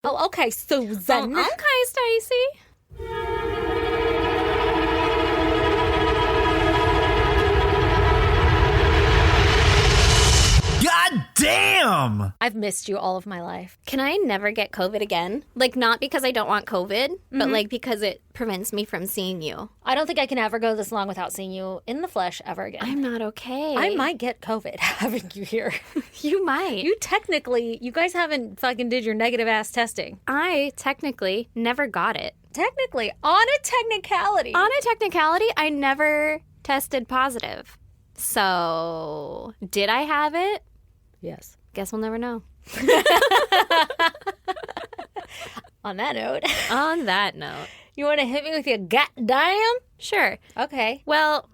Oh, okay, Susan. Okay, Stacy. God damn! I've missed you all of my life. Can I never get COVID again? Like, not because I don't want COVID, but like because it prevents me from seeing you. I don't think I can ever go this long without seeing you in the flesh ever again. I'm not okay. I might get COVID having you here. You might. You guys haven't fucking did your negative ass testing. I technically never got it. Technically, on a technicality. On a technicality, I never tested positive. So, did I have it? Yes. Guess we'll never know. On that note, On that note. you want to hit me with your goddamn? Sure. Okay. Well,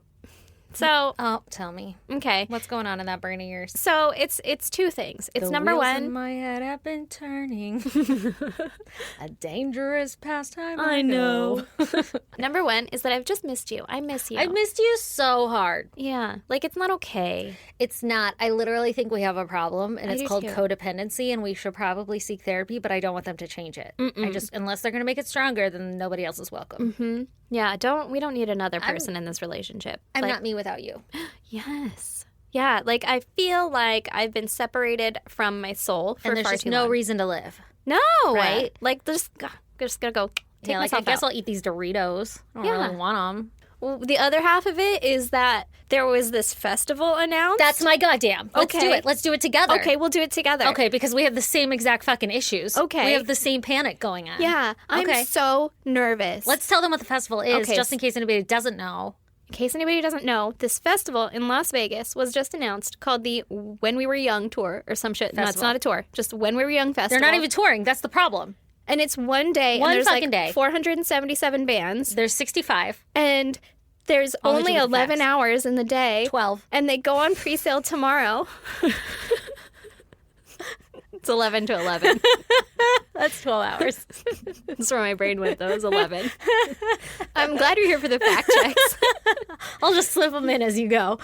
so, Oh, tell me. okay. What's going on in that brain of yours? So, it's two things. It's The number wheels one. in my head have been turning. A dangerous pastime. I know. Number one is that I've just missed you. I miss you. I missed you so hard. Yeah. Like, it's not okay. It's not. I literally think we have a problem, and I it's do called too. codependency, and we should probably seek therapy, but I don't want them to change it. I just, unless they're going to make it stronger, then nobody else is welcome. Yeah, we don't need another person in this relationship. I'm Like, not me without you. Yes. Yeah, like I feel like I've been separated from my soul for And there's far just too no long. reason to live. No, Right? Like just gonna go take Yeah, like I myself guess out. I'll eat these Doritos. I don't Yeah. really want them. Well, the other half of it is that there was this festival announced. That's my goddamn. Let's do Okay. it. Let's do it together. Okay, we'll do it together. Okay, because we have the same exact fucking issues. Okay. We have the same panic going on. Yeah, I'm Okay. so nervous. Let's tell them what the festival is, Okay. just in case anybody doesn't know. In case anybody doesn't know, this festival in Las Vegas was just announced called the When We Were Young Tour or some shit. No, it's Festival. not a tour. Just When We Were Young Festival. They're not even touring. That's the problem. And it's one day. One and there's fucking like day. 477 bands. There's 65. And there's I'll hit only you with the 11 facts. hours in the day. 12. And they go on pre-sale tomorrow. It's 11 to 11. That's 12 hours. That's where my brain went, though. It was 11. I'm glad you're here for the fact checks. I'll just slip them in as you go.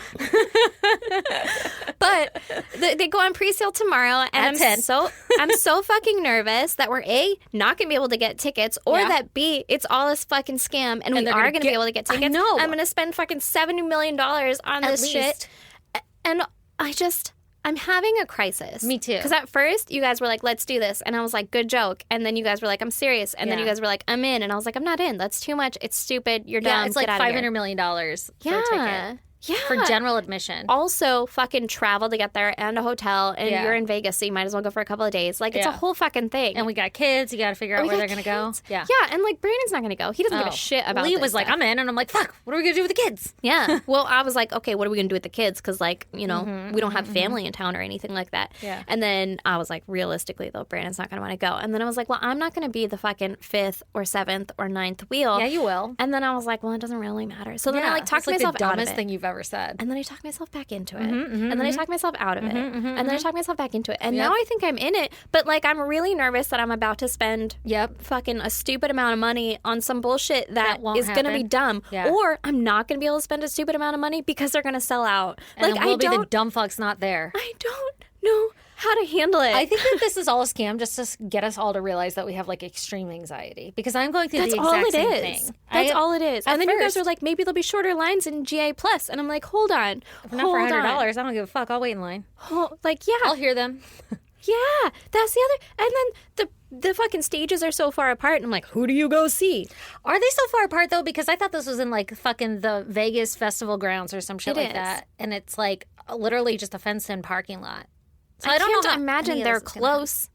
But they go on pre-sale tomorrow, and At 10. I'm so fucking nervous that we're A, not gonna be able to get tickets, or Yeah. that B, it's all this fucking scam, and we they're are gonna gonna get- be able to get I tickets. know. I'm gonna spend fucking $70 million on At this least. shit, and I'm having a crisis. Me too. Because at first you guys were like, "Let's do this," and I was like, "Good joke," and then you guys were like, "I'm serious," and then you Yeah. guys were like, "I'm in," and I was like, "I'm not in. That's too much. It's stupid. You're dumb. Yeah, it's like Get out of here." $500 million for a Yeah. ticket. Yeah. For general admission. Also, fucking travel to get there and a hotel, and Yeah. you're in Vegas, so you might as well go for a couple of days. Like, it's a Yeah. whole fucking thing. And we got kids. You got to figure out We where got they're going to go. kids. Yeah. Yeah, and like Brandon's not going to go. He doesn't give Oh. a shit about Lee this was like, stuff. I'm in. And I'm like, fuck, what are we going to do with the kids? Yeah. Well, I was like, okay, what are we going to do with the kids? Because, like, you know, we don't have family in town or anything like that. Yeah. And then I was like, realistically, though, Brandon's not going to want to go. And then I was like, well, I'm not going to be the fucking 5th or 7th or 9th wheel. Yeah, you will. And then I was like, well, it doesn't really matter. So then I like it's talked like myself the out of dumbest it. thing you've ever said. And then I talked myself back into it. And then I talked myself out of it. And then I talked myself back into it. And Yep. now I think I'm in it. But like, I'm really nervous that I'm about to spend fucking a stupid amount of money on some bullshit that won't is going to be happen. dumb. Yeah. Or I'm not going to be able to spend a stupid amount of money because they're going to sell out. And like, then we'll I be the don't, dumb fucks not there. I don't know how to handle it. I think that this is all a scam just to get us all to realize that we have like extreme anxiety because I'm going through that's the all exact it same is. thing. That's all it is. at And then you guys first- are like, maybe there'll be shorter lines in GA Plus. And I'm like, hold on. If not for hold on. $100, I don't give a fuck. I'll wait in line. Like, yeah. I'll hear them. Yeah, that's the other. And then the fucking stages are so far apart, and I'm like, who do you go see? Are they so far apart though? Because I thought this was in like fucking the Vegas festival grounds or some shit It like is. that, and it's like literally just a fenced-in parking lot. So I don't can't know how imagine any of they're this is gonna happen. close.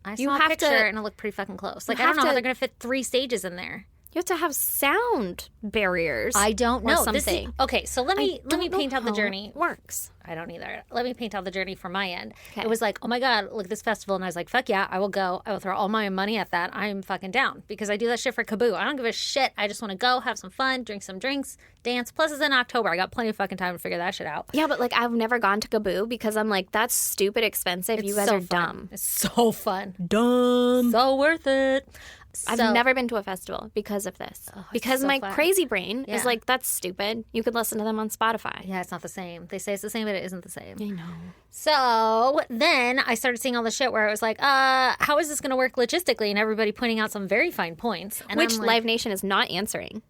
I You saw a have picture to- and it looked pretty fucking close. Like you I don't have know how to- they're gonna fit 3 stages in there. You have to have sound barriers. I don't or know. something. Okay, so let me don't know paint out the how journey. it works. I don't either. Let me paint out the journey from my end. Okay. It was like, oh my God, look at this festival. And I was like, fuck yeah, I will go. I will throw all my money at that. I'm fucking down because I do that shit for Kaboo. I don't give a shit. I just want to go, have some fun, drink some drinks, dance. Plus, it's in October. I got plenty of fucking time to figure that shit out. Yeah, but like I've never gone to Kaboo because I'm like, that's stupid expensive. You guys so are fun. dumb. It's so fun. Dumb. So worth it. I've So- never been to a festival because of this. it's Because so my fun. crazy brain Yeah. is like, that's stupid. You could listen to them on Spotify. Yeah, it's not the same. They say it's the same, but it isn't the same. I know. So then I started seeing all the shit where I was like, how is this going to work logistically? And everybody pointing out some very fine points. And Which I'm like, Live Nation is not answering.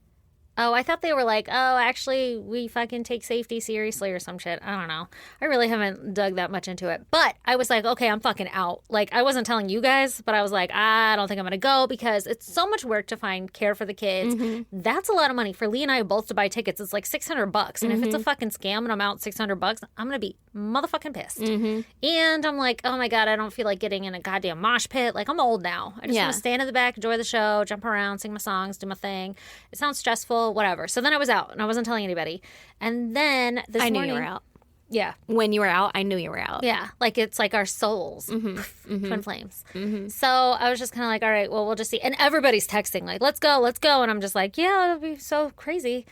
oh, I thought they were like, oh, actually, we fucking take safety seriously or some shit. I don't know. I really haven't dug that much into it. But I was like, okay, I'm fucking out. Like, I wasn't telling you guys, but I was like, I don't think I'm going to go because it's so much work to find care for the kids. That's a lot of money. For Lee and I both to buy tickets, it's like $600. And if it's a fucking scam and I'm out $600, I'm going to be motherfucking pissed. And I'm like, oh my God, I don't feel like getting in a goddamn mosh pit. Like, I'm old now. I just Yeah. want to stand in the back, enjoy the show, jump around, sing my songs, do my thing. It sounds stressful, whatever. So then I was out and I wasn't telling anybody. And then this I knew morning, you were out. Yeah. When you were out, I knew you were out. Yeah. Like it's like our souls, twin flames. So I was just kind of like, all right, well, we'll just see. And everybody's texting like, let's go, let's go. And I'm just like, yeah, it'll be so crazy.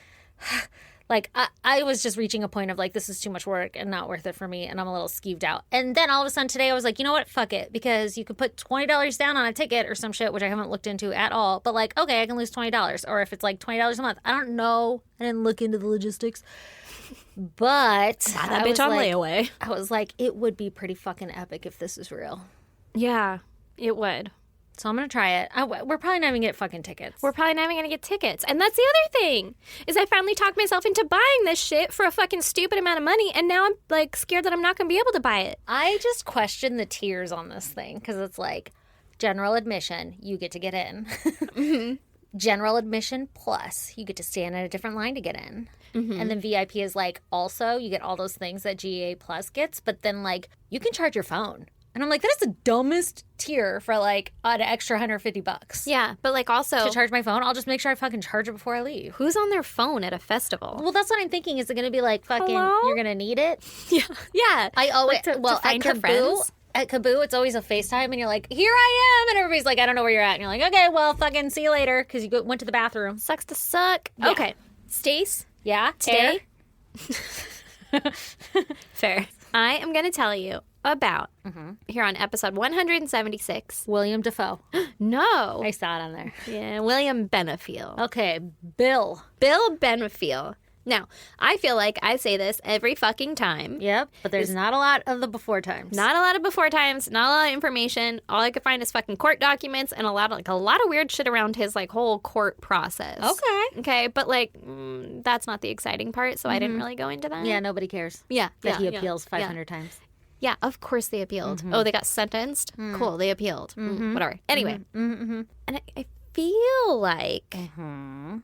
Like I was just reaching a point of like, this is too much work and not worth it for me. And I'm a little skeeved out. And then all of a sudden today I was like, you know what? Fuck it. Because you could put $20 down on a ticket or some shit, which I haven't looked into at all. But like, okay, I can lose $20. Or if it's like $20 a month. I don't know. I didn't look into the logistics. But That I bitch was on like, layaway. I was like, it would be pretty fucking epic if this is real. Yeah, it would. So I'm going to try it. We're probably not even going to get fucking tickets. We're probably not even going to get tickets. And that's the other thing, is I finally talked myself into buying this shit for a fucking stupid amount of money, and now I'm, like, scared that I'm not going to be able to buy it. I just question the tiers on this thing because it's like general admission, you get to get in. General admission plus, you get to stand in a different line to get in. And then VIP is like also, you get all those things that GA Plus gets, but then like you can charge your phone. And I'm like, that is the dumbest tier for like an extra $150. Yeah, but, like, also, To charge my phone, I'll just make sure I fucking charge it before I leave. who's on their phone at a festival? Well, that's what I'm thinking. Is it going to be like fucking, Hello? you're going to need it? Yeah. I always, to well, find at your Kaboo, friends? at Kaboo, it's always a FaceTime and you're like, here I am. And everybody's like, I don't know where you're at. And you're like, okay, well, fucking see you later because you went to the bathroom. Sucks to suck. Yeah. Okay. Stace, Yeah? today, Air? fair. I am going to tell you about, here on episode 176, William Defoe. no. I saw it on there. Yeah, William Benefiel. Okay, Bill. Bill Benefiel. Now, I feel like I say this every fucking time. Yep, but there's not a lot of the before times. Not a lot of before times, not a lot of information. All I could find is fucking court documents and a lot of weird shit around his like whole court process. Okay. Okay, but like that's not the exciting part, so I didn't really go into that. Yeah, nobody cares. Yeah. That he yeah, appeals yeah, 500 times. Yeah, of course they appealed. Oh, they got sentenced? Cool, they appealed. Whatever. Anyway. And I feel like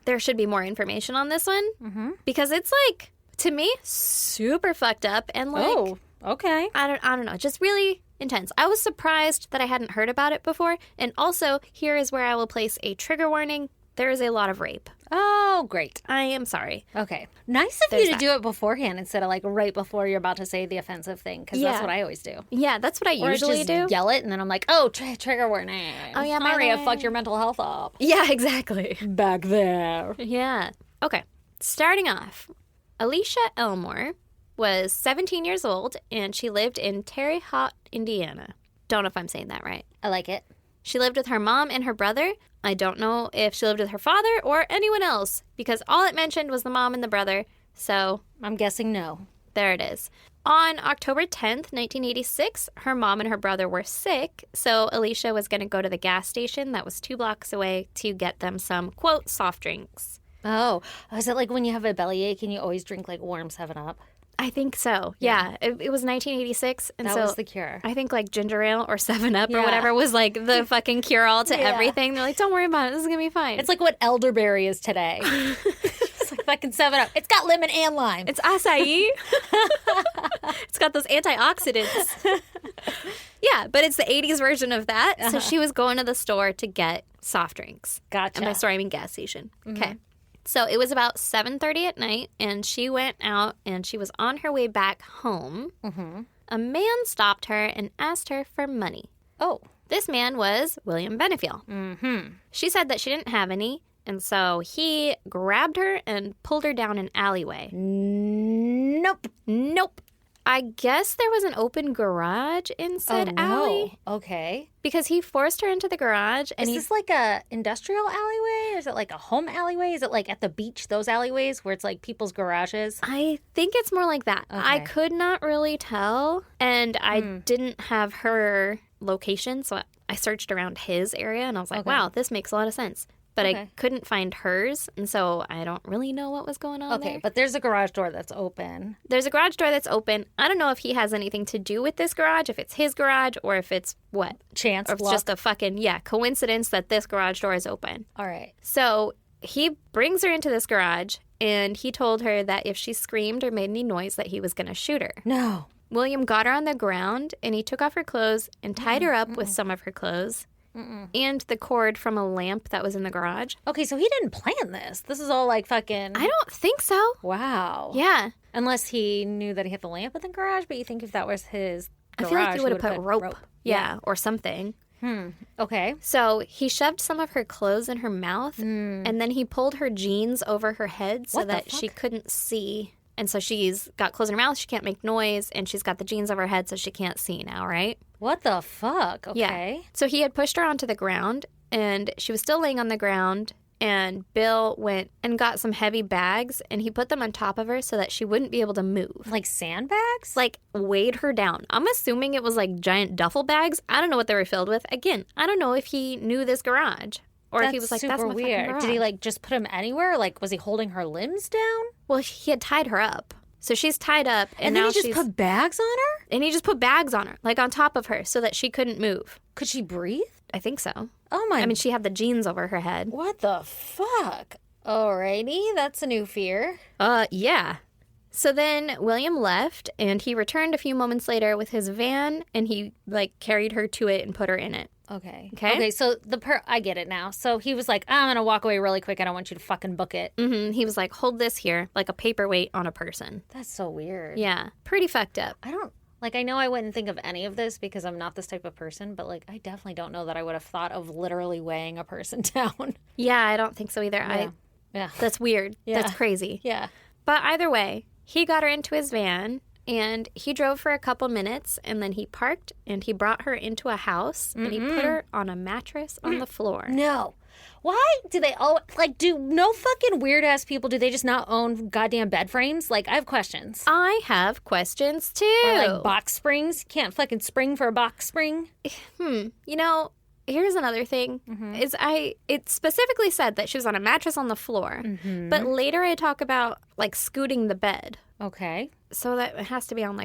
there should be more information on this one because it's like, to me, super fucked up and like, Oh, okay. I don't know, just really intense. I was surprised that I hadn't heard about it before. And also, here is where I will place a trigger warning. There is a lot of rape. Oh, great. I am sorry. Okay. Nice of There's you to that. do it beforehand instead of like right before you're about to say the offensive thing because that's Yeah. what I always do. Yeah, that's what I Or usually just do. yell it and then I'm like, oh, trigger warning. Oh, yeah, by sorry, the I way. fucked your mental health up. Yeah, exactly. Back there. Yeah. Okay. Starting off, Alicia Elmore was 17 years old and she lived in Terre Haute, Indiana. Don't know if I'm saying that right. I like it. She lived with her mom and her brother. I don't know if she lived with her father or anyone else because all it mentioned was the mom and the brother. So I'm guessing no. there it is. On October 10th, 1986, her mom and her brother were sick, so Alicia was going to go to the gas station that was 2 blocks away to get them some, quote, soft drinks. Oh, is it like when you have a bellyache and you always drink like warm 7-Up? I think so. Yeah. It was 1986. And That so was the cure. I think like ginger ale or 7-Up or Yeah. whatever was like the fucking cure-all to Yeah. everything. They're like, don't worry about it. This is going to be fine. It's like what elderberry is today. It's like fucking 7-Up. It's got lemon and lime. It's acai. It's got those antioxidants. Yeah, but it's the 80s version of that. So she was going to the store to get soft drinks. Gotcha. And by store, I mean gas station. Okay. So it was about 7:30 at night, and she went out, and she was on her way back home. A man stopped her and asked her for money. Oh. This man was William Benefiel. She said that she didn't have any, and so he grabbed her and pulled her down an alleyway. Nope. Nope. I guess there was an open garage in said alley. Okay. Because he forced her into the garage and Is this like a industrial alleyway? Or is it like a home alleyway? Is it like at the beach, those alleyways where it's like people's garages? I think it's more like that. I Okay. could not really tell, and I didn't have her location, so I searched around his area, and I was like, Okay. wow, this makes a lot of sense. But I Okay. couldn't find hers, and so I don't really know what was going on Okay, there. but there's a garage door that's open. There's a garage door that's open. I don't know if he has anything to do with this garage, if it's his garage, or if it's what? Chance Or if it's luck. just a fucking, coincidence that this garage door is open. All right. So he brings her into this garage, and he told her that if she screamed or made any noise that he was going to shoot her. No. William got her on the ground, and he took off her clothes and tied her up with some of her clothes and the cord from a lamp that was in the garage. Okay, so he didn't plan this. This is all like fucking. I don't think so. Wow. Yeah. Unless he knew that he had the lamp in the garage, but you think if that was his I garage, feel like he would have would've put rope. Yeah, or something. Okay. So he shoved some of her clothes in her mouth, and then he pulled her jeans over her head so What the that she fuck? couldn't see. And so she's got clothes in her mouth, she can't make noise, and she's got the jeans over her head so she can't see now, right? What the fuck? Okay. Yeah. So he had pushed her onto the ground, and she was still laying on the ground. And Bill went and got some heavy bags, and he put them on top of her so that she wouldn't be able to move. Like sandbags? Like, weighed her down. I'm assuming it was like giant duffel bags. I don't know what they were filled with. Again, I don't know if he knew this garage or if he was like, super that's my weird. fucking garage. Did he like just put him anywhere? Like, was he holding her limbs down? Well, he had tied her up. So she's tied up, and, And now then he just she's... put bags on her? and he just put bags on her, like on top of her, so that she couldn't move. Could she breathe? I think so. Oh my. I mean, she had the jeans over her head. what the fuck? Alrighty, that's a new fear. Yeah. So then William left, and he returned a few moments later with his van, and he, like, carried her to it and put her in it. Okay. Okay. Okay, so I get it now. So he was like, I'm gonna walk away really quick. I don't want you to fucking book it. He was like, hold this here, like a paperweight on a person. That's so weird. Yeah. Pretty fucked up. I don't like I know I wouldn't think of any of this because I'm not this type of person, but like I definitely don't know that I would have thought of literally weighing a person down. Yeah, I don't think so either. Yeah. That's weird. Yeah. That's crazy. Yeah. But either way, he got her into his van, and he drove for a couple minutes, and then he parked, and he brought her into a house, and he put her on a mattress on the floor. No. Why do they all like do no fucking weird ass people, do they just not own goddamn bed frames? Like I have questions. I have questions too. Or like box springs. You can't fucking spring for a box spring. You know, here's another thing. It specifically said that she was on a mattress on the floor. But later I talk about like scooting the bed. Okay. So that it has to be on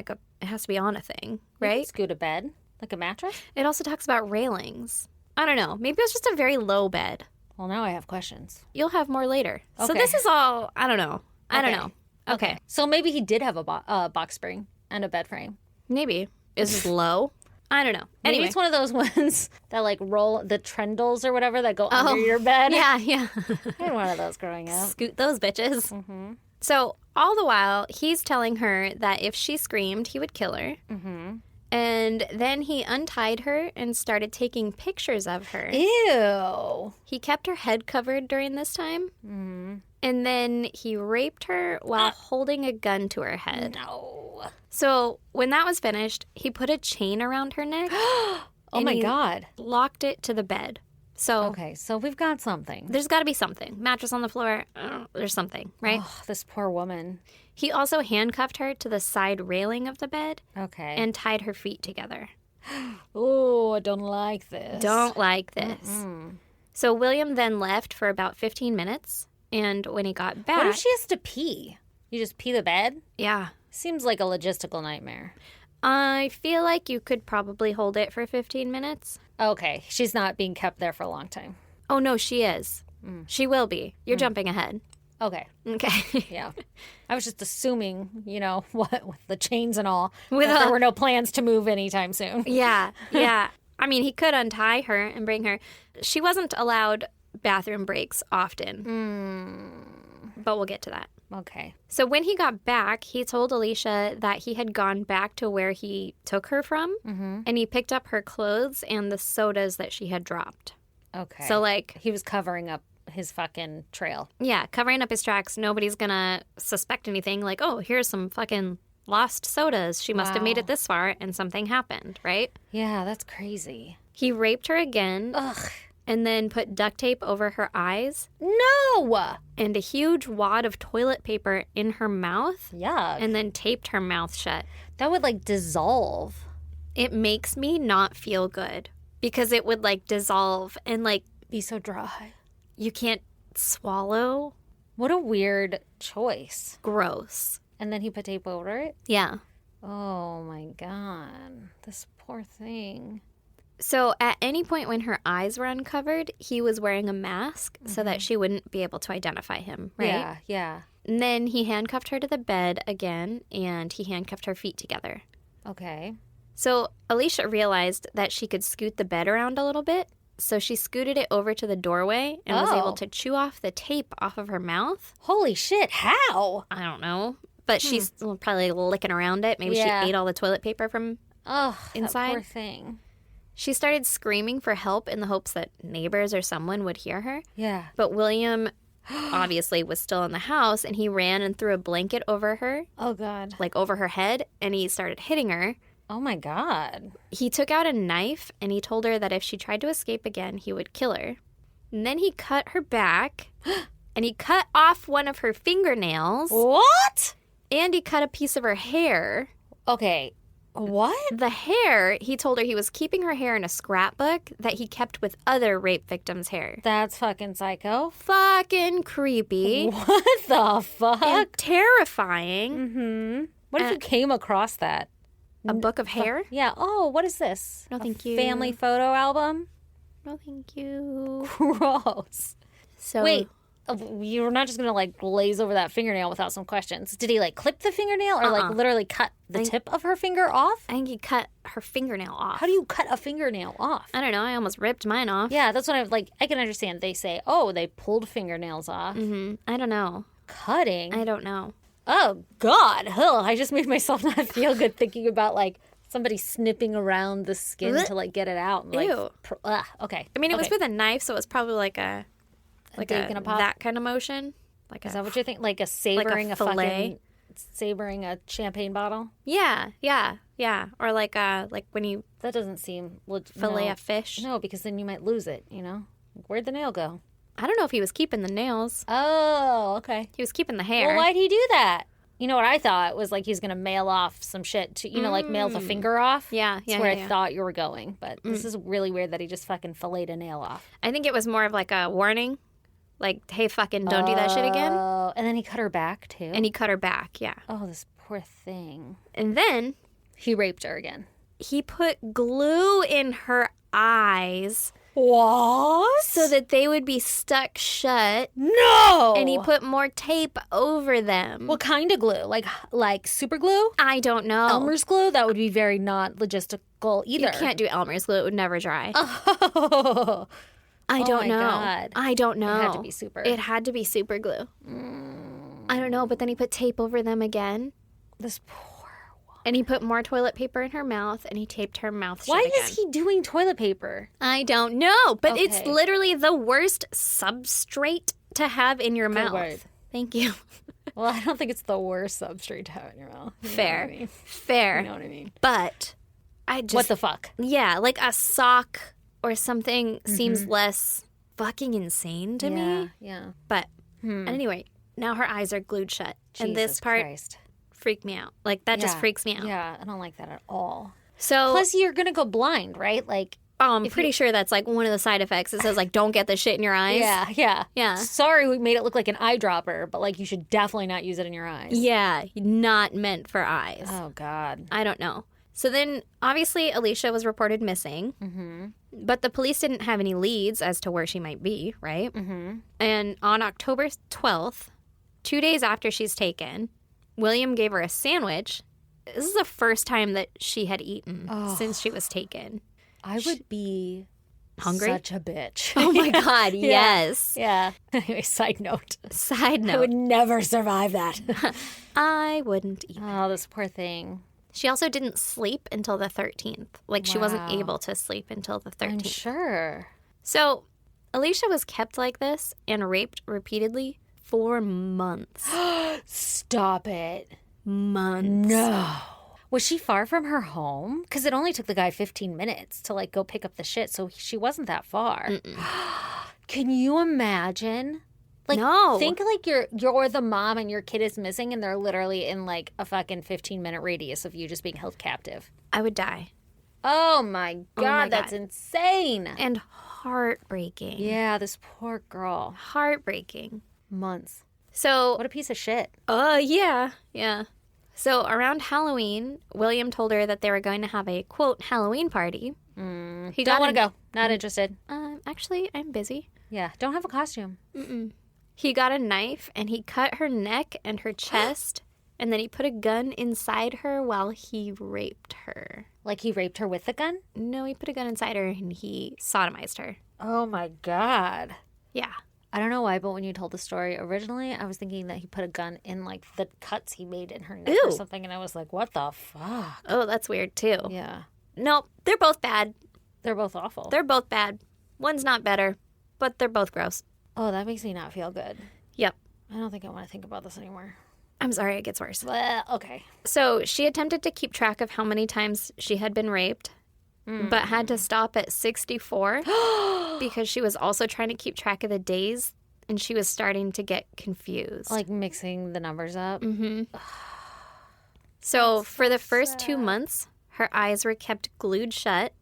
a thing, right? Scoot a bed. Like a mattress? It also talks about railings. I don't know. Maybe it was just a very low bed. Well, now I have questions. You'll have more later. So Okay. this is all, I don't know. I don't Okay. know. Okay. So maybe he did have a box spring and a bed frame. Maybe. Is this low? I don't know. Maybe Anyway. it's one of those ones that like roll the trendles or whatever that go under your bed. Yeah, yeah. I had one of those growing up. Scoot those bitches. So all the while, he's telling her that if she screamed, he would kill her. And then he untied her and started taking pictures of her. Ew. He kept her head covered during this time. And then he raped her while holding a gun to her head. No. So when that was finished, he put a chain around her neck. Oh And my he- God. Locked it to the bed. So Okay, so we've got something. there's got to be something. Mattress on the floor. There's something, right? Oh, this poor woman. He also handcuffed her to the side railing of the bed Okay. and tied her feet together. oh, I don't like this. Don't like this. So William then left for about 15 minutes. And when he got back, What if she has to pee? You just pee the bed? yeah, Seems like a logistical nightmare. I feel like you could probably hold it for 15 minutes. Okay, she's not being kept there for a long time. Oh, no, she is. She will be. You're jumping ahead. Okay, Okay. yeah. I was just assuming, what, with the chains and all, With that a- there were no plans to move anytime soon. Yeah, yeah. I mean, he could untie her and bring her. She wasn't allowed bathroom breaks often. But we'll get to that. Okay. So when he got back, he told Alicia that he had gone back to where he took her from, and he picked up her clothes and the sodas that she had dropped. Okay. So, like, he was covering up his fucking trail. yeah, covering up his tracks. Nobody's gonna suspect anything. Like, oh, here's some fucking lost sodas. She must have made Wow. it this far and something happened, right? Yeah, that's crazy. He raped her again Ugh. and then put duct tape over her eyes No! and a huge wad of toilet paper in her mouth Yeah. and then taped her mouth shut. That would like dissolve. It makes me not feel good because it would like dissolve and like Be so dry. you can't swallow. What a weird choice. Gross. And then he put tape over it? Yeah. Oh my God. This poor thing. So at any point when her eyes were uncovered, he was wearing a mask so that she wouldn't be able to identify him, right? Yeah, yeah. And then he handcuffed her to the bed again and he handcuffed her feet together. Okay. So Alicia realized that she could scoot the bed around a little bit. So she scooted it over to the doorway and was able Oh. to chew off the tape off of her mouth. Holy shit, how? I don't know. But she's probably licking around it. Maybe Yeah. she ate all the toilet paper from. Oh, Inside? that poor thing. She started screaming for help in the hopes that neighbors or someone would hear her. Yeah. But William obviously was still in the house and he ran and threw a blanket over her, Oh God. like over her head, and he started hitting her. Oh my God. He took out a knife and he told her that if she tried to escape again, he would kill her. And then he cut her back and he cut off one of her fingernails What? and he cut a piece of her hair. Okay. What? The hair, he told her he was keeping her hair in a scrapbook that he kept with other rape victims' hair. That's fucking psycho. Fucking creepy What the fuck? and terrifying. Mm-hmm. What if you came across that? A book of hair? Yeah. Oh, what is this? No, A thank you. Family photo album? No, thank you. Gross. So Wait. You're not just gonna like glaze over that fingernail without some questions. Did he like clip the fingernail or like literally cut the tip of her finger off? I think he cut her fingernail off. How do you cut a fingernail off? I don't know. I almost ripped mine off. Yeah, that's what I like. I can understand. They say, "Oh, they pulled fingernails off." I don't know. Cutting. I don't know. Oh God! Ugh, I just made myself not feel good thinking about like somebody snipping around the skin Blech. to like get it out. And, like, Ew. Okay. I mean, it was Okay. with a knife, so it was probably like a dig and a pop? that kind of motion. Like Is a, that what you think? Like a savoring a fillet? fucking savoring a champagne bottle? yeah, or like when you That doesn't seem fillet no. a fish. No, because then you might lose it. Where'd the nail go? I don't know if he was keeping the nails. Oh, okay. He was keeping the hair. Well, why'd he do that? You know what I thought was like he's gonna mail off some shit to like mail the finger off. Yeah, That's yeah, where yeah, I yeah. thought you were going. But this is really weird that he just fucking filleted a nail off. I think it was more of like a warning, like, hey, fucking don't do that shit again. Oh, and then he cut her back too. And he cut her back, yeah. oh, this poor thing. And then He raped her again. he put glue in her eyes What? so that they would be stuck shut. No. And he put more tape over them. what kind of glue? Like super glue? I don't know. Elmer's glue? That would be very not logistical either. You can't do Elmer's glue. It would never dry. Oh. I Oh don't my know. God. I don't know. It had to be super. It had to be super glue. I don't know, but then he put tape over them again. This poor. And he put more toilet paper in her mouth and he taped her mouth shut Why again. is he doing toilet paper? I don't know, but it's Okay. literally the worst substrate to have in your mouth. word. Thank you. Well, I don't think it's the worst substrate to have in your mouth. You know Fair. what I mean? Fair. You know what I mean? But I just What the fuck? yeah, like a sock or something seems less fucking insane to me. Yeah. But anyway, now her eyes are glued shut. And this Jesus part Christ. freaked me out. Like that just Yeah. freaks me out. Yeah, I don't like that at all. So Plus, you're gonna go blind, right? Like, I'm pretty sure that's like one of the side effects. It says like don't get the shit in your eyes. yeah. Yeah. Sorry, we made it look like an eyedropper, but like, you should definitely not use it in your eyes. Yeah, not meant for eyes. Oh God. I don't know. So then, obviously, Alicia was reported missing, but the police didn't have any leads as to where she might be, right? Mm-hmm. And on October 12th, 2 days after she's taken, William gave her a sandwich. This is the first time that she had eaten since she was taken. I would be Hungry? such a bitch. Oh my God, yes. Yeah. Anyway, side note. Side I note, would never survive that. I wouldn't eat. Oh, this poor thing. She also didn't sleep until the 13th. Like, she wasn't Wow. able to sleep until the 13th. I'm sure. So, Alicia was kept like this and raped repeatedly for months. Stop it. months. No. Was she far from her home? Because it only took the guy 15 minutes to like go pick up the shit, so she wasn't that far. Can you imagine? Like, No. think like you're the mom and your kid is missing, and they're literally in like a fucking 15-minute radius of you just being held captive. I would die. Oh my God, that's God. insane. And heartbreaking. Yeah, this poor girl. Heartbreaking. Months. So, What a piece of shit. yeah. So around Halloween, William told her that they were going to have a, quote, Halloween party. He Don't want to a- go. Not interested. Actually, I'm busy. Yeah, don't have a costume. He got a knife and he cut her neck and her chest, and then he put a gun inside her while he raped her. Like he raped her with the gun? No, he put a gun inside her and he sodomized her. Oh my God. Yeah. I don't know why, but when you told the story originally, I was thinking that he put a gun in like the cuts he made in her neck or Ew. something, and I was like, what the fuck? Oh, that's weird too. Yeah. No, they're both bad. They're both awful. They're both bad. One's not better, but they're both gross. Oh, that makes me not feel good. Yep. I don't think I want to think about this anymore. I'm sorry, it gets worse. Well, okay. So she attempted to keep track of how many times she had been raped, but had to stop at 64 because she was also trying to keep track of the days, and she was starting to get confused. Like mixing the numbers up. So for the first 2 months, her eyes were kept glued shut,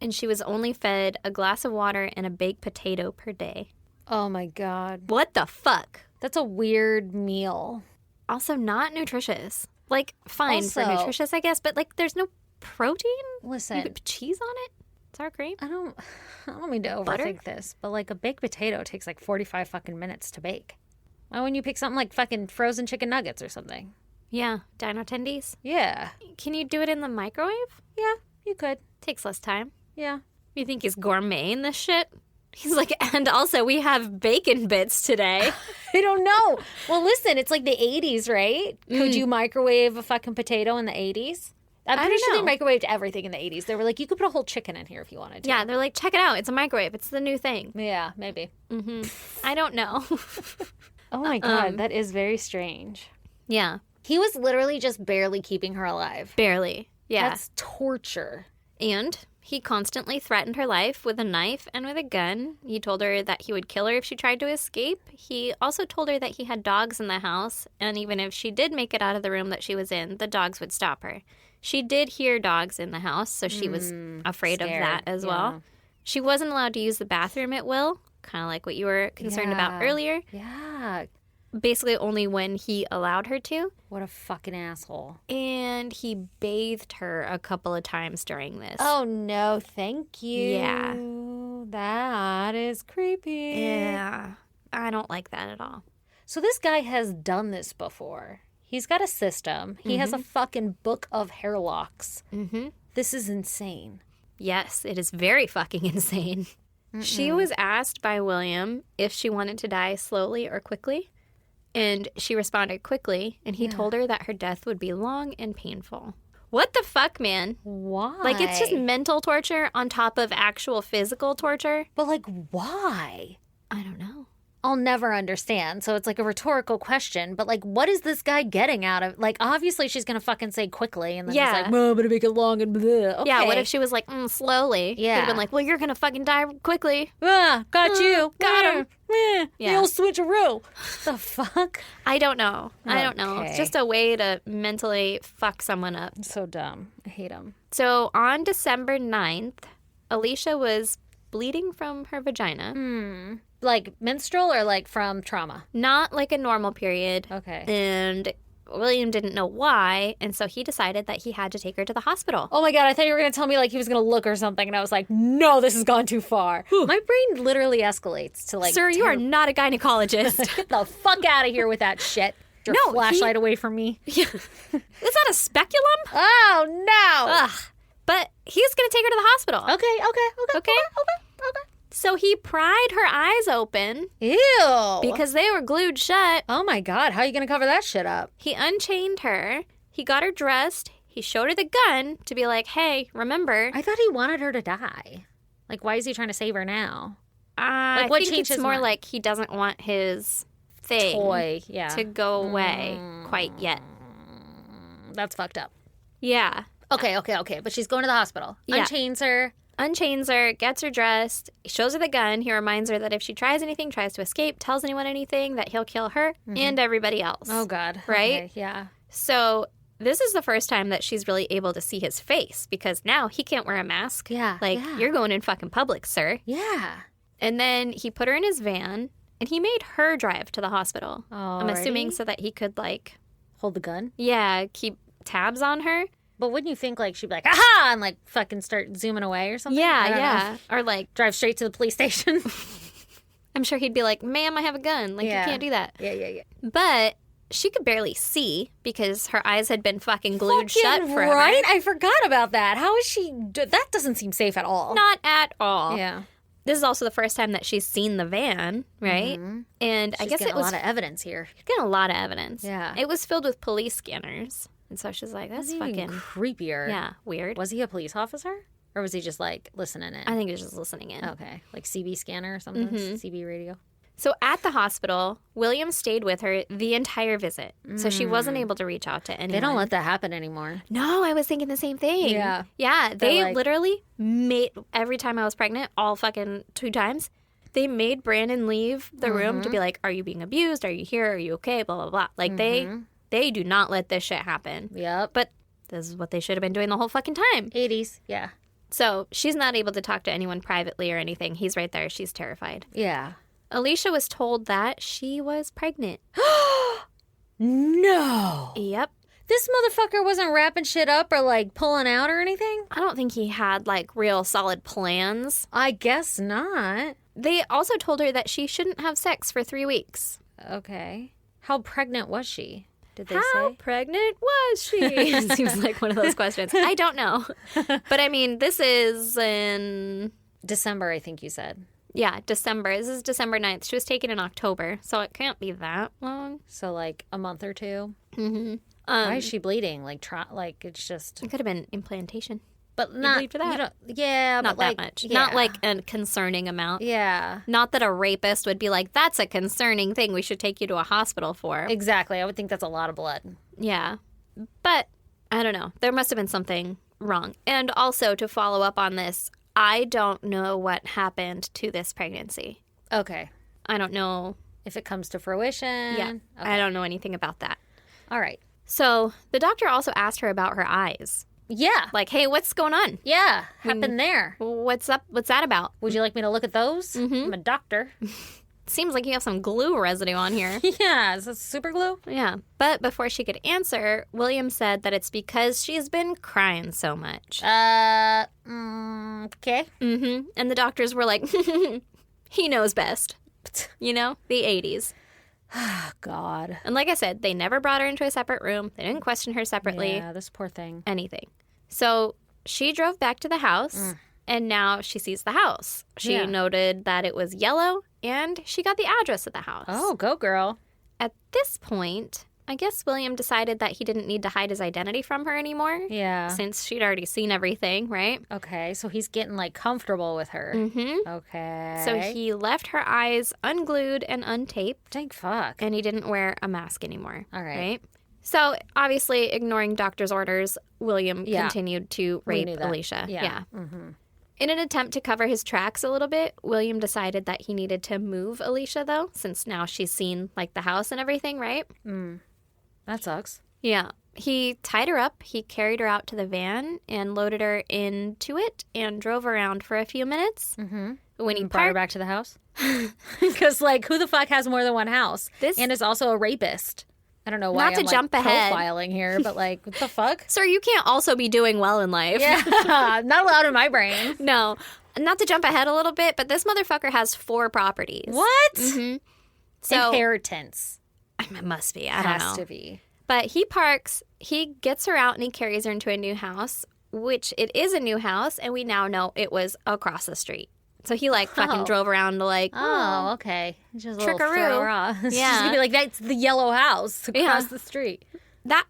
and she was only fed a glass of water and a baked potato per day. Oh my God. What the fuck? That's a weird meal. Also not nutritious. Like, fine for Also- nutritious, I guess, but like there's no protein? You Listen, put cheese on it? Sour cream? I don't mean to overthink Butter? this, but like a baked potato takes like 45 fucking minutes to bake. Why wouldn't you pick something like fucking frozen chicken nuggets or something? Yeah, dino tendies. Yeah. Can you do it in the microwave? Yeah, you could. Takes less time. Yeah. You think he's gourmeting this shit? He's like, and also we have bacon bits today. I don't know. Well, listen, it's like the 80s, right? Could you microwave a fucking potato in the 80s? I'm I pretty don't sure they know. microwaved everything in the 80s. They were like, you could put a whole chicken in here if you wanted to. Yeah, they're like, check it out. It's a microwave. It's the new thing. Yeah, maybe. I don't know. Oh my God, that is very strange. Yeah, He was literally just barely keeping her alive. barely. Yeah. That's torture. And he constantly threatened her life with a knife and with a gun. He told her that he would kill her if she tried to escape. He also told her that he had dogs in the house, and even if she did make it out of the room that she was in, the dogs would stop her. She did hear dogs in the house, so she was afraid of scared, that as yeah. well. She wasn't allowed to use the bathroom at will, kind of like what you were concerned about Yeah. earlier. Yeah. Basically, only when he allowed her to. What a fucking asshole. And he bathed her a couple of times during this. Oh no, thank you. Yeah. That is creepy. Yeah. I don't like that at all. So this guy has done this before. He's got a system. He has a fucking book of hair locks. Mm-hmm. This is insane. Yes, it is very fucking insane. She was asked by William if she wanted to die slowly or quickly, and she responded quickly, and he told her that her death would be long and painful. What the fuck, man? Why? Like, it's just mental torture on top of actual physical torture. But like, why? I don't know. I'll never understand. So it's like a rhetorical question, but like, what is this guy getting out of? Like, obviously she's gonna fucking say quickly, and then Yeah. he's like, "Well, I'm gonna make it long and blah." Okay. Yeah, what if she was like, slowly? He'd Yeah. have been like, well, you're gonna fucking die quickly. Got you, got him. Yeah, Yeah. the old switcheroo. The fuck? I don't know. I don't know. It's Okay. just a way to mentally fuck someone up. It's so dumb. I hate him. So on December 9th, Alicia was bleeding from her vagina. Like menstrual or like from trauma? Not like a normal period. Okay. And William didn't know why, and so he decided that he had to take her to the hospital. Oh my God, I thought you were going to tell me like he was going to look or something. And I was like, no, this has gone too far. My brain literally escescalates to like, Sir, you are not a gynecologist. get the fuck out of here with that shit. Your No, flashlight away from me. Is that a speculum? Oh, no. Ugh. But he's going to take her to the hospital. Okay. Okay. So he pried her eyes open Ew. because they were glued shut. Oh my God, how are you going to cover that shit up? He unchained her. He got her dressed. He showed her the gun to be like, hey, remember. I thought he wanted her to die. Like, why is he trying to save her now? I what think changed it's his more mind? like he doesn't want his thing Toy, yeah. to go away quite yet. That's fucked up. Yeah. Okay. But she's going to the hospital. Yeah. Unchains her. Unchains her, gets her dressed, shows her the gun. He reminds her that if she tries anything, tries to escape, tells anyone anything, that he'll kill her and everybody else. Oh, God. Right? Okay, yeah. So this is the first time that she's really able to see his face because now he can't wear a mask. Yeah, Like, yeah. you're going in fucking public, sir. Yeah. And then he put her in his van and he made her drive to the hospital. I'm assuming Alrighty. so that he could, like, Hold the gun. keep tabs on her. But wouldn't you think, like, she'd be like, aha, and, like, fucking start zooming away or something? I don't know. Or, like, Drive straight to the police station. I'm sure he'd be like, ma'am, I have a gun. Like, Yeah. you can't do that. Yeah. But she could barely see because her eyes had been fucking glued shut Fucking forever. right? I forgot about that. How is she? That doesn't seem safe at all. Not at all. Yeah. This is also the first time that she's seen the van, right? And I She's guess getting it was a lot of evidence here. getting a lot of evidence. Yeah. It was filled with police scanners. And so she's like, that's Even fucking, creepier. yeah, weird. Was he a police officer? Or was he just, like, listening in? I think he was just listening in. Okay. Like CB scanner or something? CB radio? So at the hospital, William stayed with her the entire visit. So she wasn't able to reach out to anyone. They don't let that happen anymore. No, I was thinking the same thing. Yeah. Yeah, they like- literally made, every time I was pregnant, all fucking 2 times, they made Brandon leave the room to be like, are you being abused? Are you here? Are you okay? Blah, blah, blah. Like, they do not let this shit happen. Yep. But this is what they should have been doing the whole fucking time. 80s. Yeah. So she's not able to talk to anyone privately or anything. He's right there. She's terrified. Yeah. Alicia was told that she was pregnant. No. Yep. This motherfucker wasn't wrapping shit up or, like, pulling out or anything? I don't think he had, like, real solid plans. I guess not. They also told her that she shouldn't have sex for 3 weeks. Okay. How pregnant was she? Did they How say? pregnant was she? Seems like one of those questions. I don't know. But I mean, this is in, December, I think you said. December. This is December 9th. She was taken in October, so it can't be that long. So, like, a month or two. Mm-hmm. Why is she bleeding? Like, it's just. It could have been implantation. But not. bleed for that? You don't, yeah, Not but like, that much. Yeah. Not like a concerning amount. Yeah. Not that a rapist would be like, that's a concerning thing we should take you to a hospital for. Exactly. I would think that's a lot of blood. Yeah. But I don't know. There must have been something wrong. And also, to follow up on this, I don't know what happened to this pregnancy. Okay. I don't know. If it comes to fruition. Yeah. Okay. I don't know anything about that. All right. So the doctor also asked her about her eyes. Yeah. Like, hey, what's going on? Yeah. Happened there. What's up? What's that about? Would you like me to look at those? I'm a doctor. Seems like you have some glue residue on here. Yeah. Is this super glue? Yeah. But before she could answer, William said that it's because she's been crying so much. Okay. Mm-hmm. And the doctors were like, he knows best. You know, the 80s. Oh, God. And like I said, they never brought her into a separate room. They didn't question her separately. Yeah, this poor thing. Anything. So she drove back to the house, and now she sees the house. She Yeah. noted that it was yellow, and she got the address of the house. Oh, go girl. At this point, I guess William decided that he didn't need to hide his identity from her anymore. Yeah. Since she'd already seen everything, right? Okay, so he's getting like comfortable with her. Mm-hmm. Okay. So he left her eyes unglued and untaped, Thank fuck. and he didn't wear a mask anymore. All right. Right? So obviously, ignoring doctor's orders, William Yeah. continued to We rape knew that. Alicia. Yeah. Mm-hmm. In an attempt to cover his tracks a little bit, William decided that he needed to move Alicia, though, since now she's seen like the house and everything, right? That sucks. Yeah. He tied her up, he carried her out to the van and loaded her into it and drove around for a few minutes. Mm-hmm. When he Brought her parked, back to the house? Because, like, who the fuck has more than one house? This- And is also a rapist. I don't know why Not to I'm, jump like, ahead. profiling here, but, like, what the fuck? Sir, you can't also be doing well in life. Yeah, not allowed in my brain. No. Not to jump ahead a little bit, but this motherfucker has 4 properties. What? So Inheritance it must be. I don't has know. to be. But he parks, he gets her out and he carries her into a new house, which it is a new house, and we now know it was across the street. So he like fucking Oh. drove around to like, Oh, okay. Just a little Trickaroo. throw her off. She's Yeah. gonna be like, that's the yellow house across Yeah. the street. that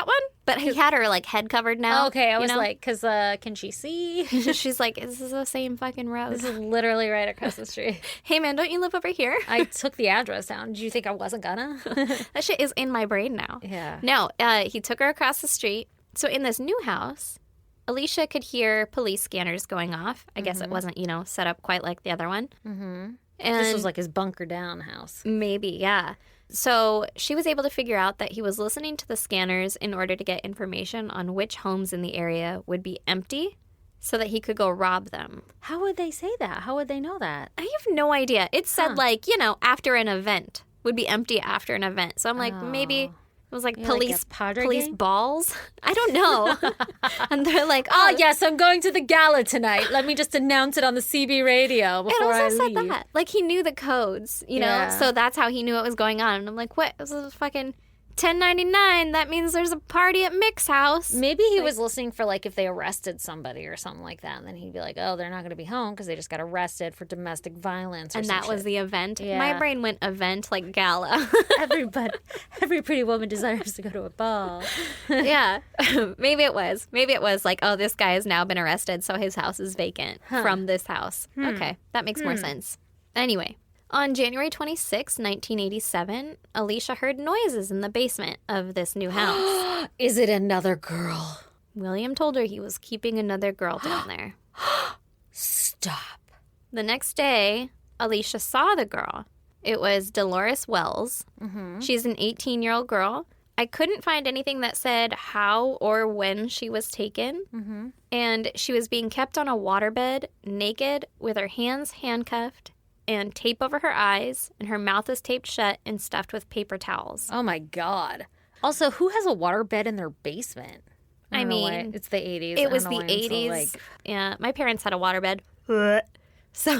one, But he had her, like, head covered now. Okay, I was know? like, because can she see? She's like, this is the same fucking road. This is literally right across the street. Hey, man, don't you live over here? I took the address down. Did you think I wasn't gonna? That shit is in my brain now. Yeah. No, he took her across the street. So in this new house, Alicia could hear police scanners going off. I guess it wasn't, set up quite like the other one. Mm-hmm. And This was like his bunker down house. maybe, yeah. So she was able to figure out that he was listening to the scanners in order to get information on which homes in the area would be empty so that he could go rob them. How would they say that? How would they know that? I have no idea. It said, after an event, would be empty after an event. So I'm like, maybe it was like Like police a Padre police game? balls. I don't know. And they're like, Oh, yes, I'm going to the gala tonight. Let me just announce it on the CB radio It before I also said leave. that. Like, he knew the codes, Yeah. So that's how he knew what was going on. And I'm like, what? This is fucking 1099. That means there's a party at Mick's house. Maybe he was listening for like if they arrested somebody or something like that, and then he'd be like, "Oh, they're not going to be home because they just got arrested for domestic violence." Or And some that was shit. the event. Yeah. My brain went event like gala. every pretty woman desires to go to a ball. Yeah. Maybe it was. Maybe it was like, oh, this guy has now been arrested, so his house is vacant from this house. Okay. That makes more sense. Anyway. On January 26, 1987, Alicia heard noises in the basement of this new house. Is it another girl? William told her he was keeping another girl down there. Stop. The next day, Alicia saw the girl. It was Dolores Wells. She's an 18-year-old girl. I couldn't find anything that said how or when she was taken. And she was being kept on a waterbed, naked, with her hands handcuffed, and tape over her eyes, and her mouth is taped shut and stuffed with paper towels. Oh my God. Also, who has a waterbed in their basement? I don't know why. mean, It's the 80s. It was I the don't know why I'm 80s. so, Yeah, my parents had a waterbed. So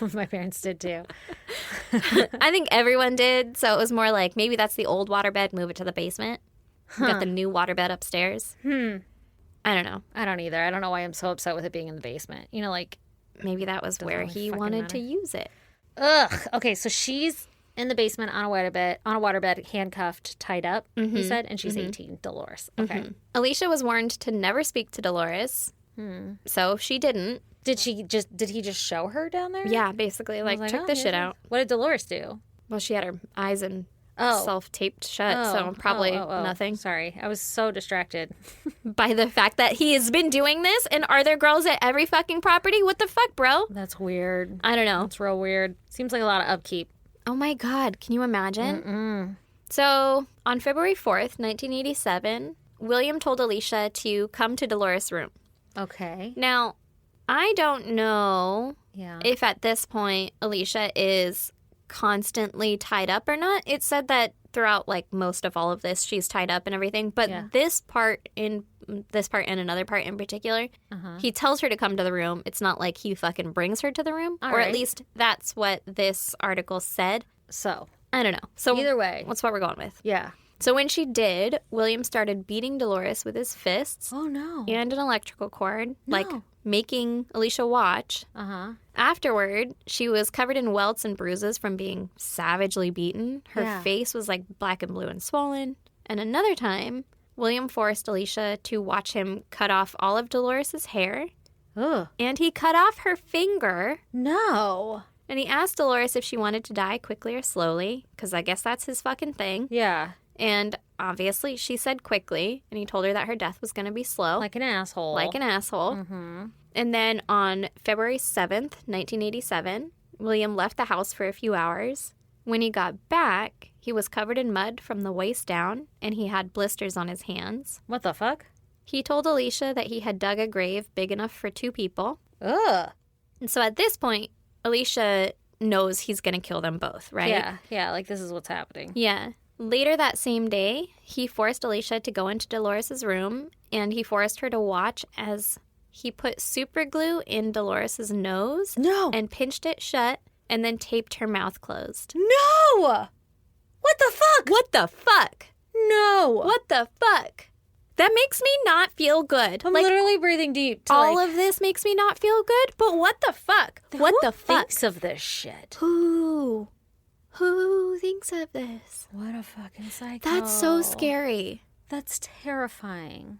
like, my parents did too. I think everyone did. So it was more like maybe that's the old waterbed, move it to the basement. We got the new waterbed upstairs. I don't know. I don't either. I don't know why I'm so upset with it being in the basement. Like, Maybe that was where really he fucking wanted matter. to use it. ugh. Okay, so she's in the basement on a waterbed, handcuffed, tied up, he said, and she's 18, Dolores. Okay. Alicia was warned to never speak to Dolores. So she didn't. Did he just show her down there? Yeah, basically, like, check oh, this shit here's out. What did Dolores do? Well, she had her eyes and Oh. self-taped shut, so probably Oh. nothing. Sorry, I was so distracted. By the fact that he has been doing this, and are there girls at every fucking property? What the fuck, bro? That's weird. I don't know. That's real weird. Seems like a lot of upkeep. Oh my God, can you imagine? So, on February 4th, 1987, William told Alicia to come to Dolores' room. Okay. Now, I don't know Yeah. if at this point Alicia is constantly tied up or not. It said that throughout like most of all of this she's tied up and everything, but Yeah. this part and another part in particular, he tells her to come to the room. It's not like he fucking brings her to the room, All or right. at least that's what this article said. So, I don't know. So either way. that's what we're going with. Yeah. So when she did, William started beating Dolores with his fists Oh, no. and an electrical cord, like making Alicia watch. Uh-huh. Afterward, she was covered in welts and bruises from being savagely beaten. Her Yeah. face was like black and blue and swollen. And another time, William forced Alicia to watch him cut off all of Dolores's hair, Ugh. and he cut off her finger. No. And he asked Dolores if she wanted to die quickly or slowly, because I guess that's his fucking thing. Yeah. And obviously, she said quickly, and he told her that her death was going to be slow. Like an asshole. Like an asshole. Mm-hmm. And then on February 7th, 1987, William left the house for a few hours. When he got back, he was covered in mud from the waist down, and he had blisters on his hands. What the fuck? He told Alicia that he had dug a grave big enough for 2 people. Ugh. And so at this point, Alicia knows he's going to kill them both, right? Yeah. Yeah, like this is what's happening. Yeah. Later that same day, he forced Alicia to go into Dolores's room, and he forced her to watch as he put super glue in Dolores's nose No. and pinched it shut and then taped her mouth closed. No! What the fuck? What the fuck? No. What the fuck? That makes me not feel good. I'm like, literally breathing deep. To all of this makes me not feel good, but what the fuck? What the fuck? thinks of this shit? Who thinks of this? What a fucking psycho. That's so scary. That's terrifying.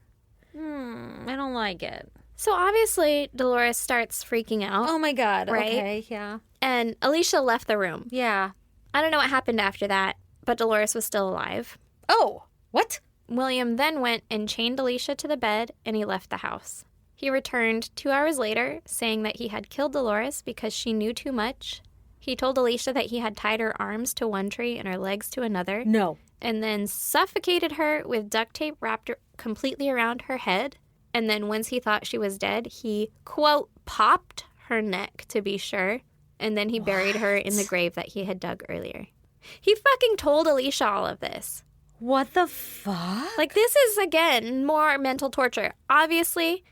I don't like it. So obviously, Dolores starts freaking out. Oh my God. Right? Okay, yeah. And Alicia left the room. Yeah. I don't know what happened after that, but Dolores was still alive. Oh, what? William then went and chained Alicia to the bed, and he left the house. He returned 2 hours later, saying that he had killed Dolores because she knew too much. He told Alicia that he had tied her arms to one tree and her legs to another, No. and then suffocated her with duct tape wrapped completely around her head. And then once he thought she was dead, he, quote, popped her neck to be sure, and then he buried her in the grave that he had dug earlier. He fucking told Alicia all of this. What the fuck? Like, this is, again, more mental torture. Obviously,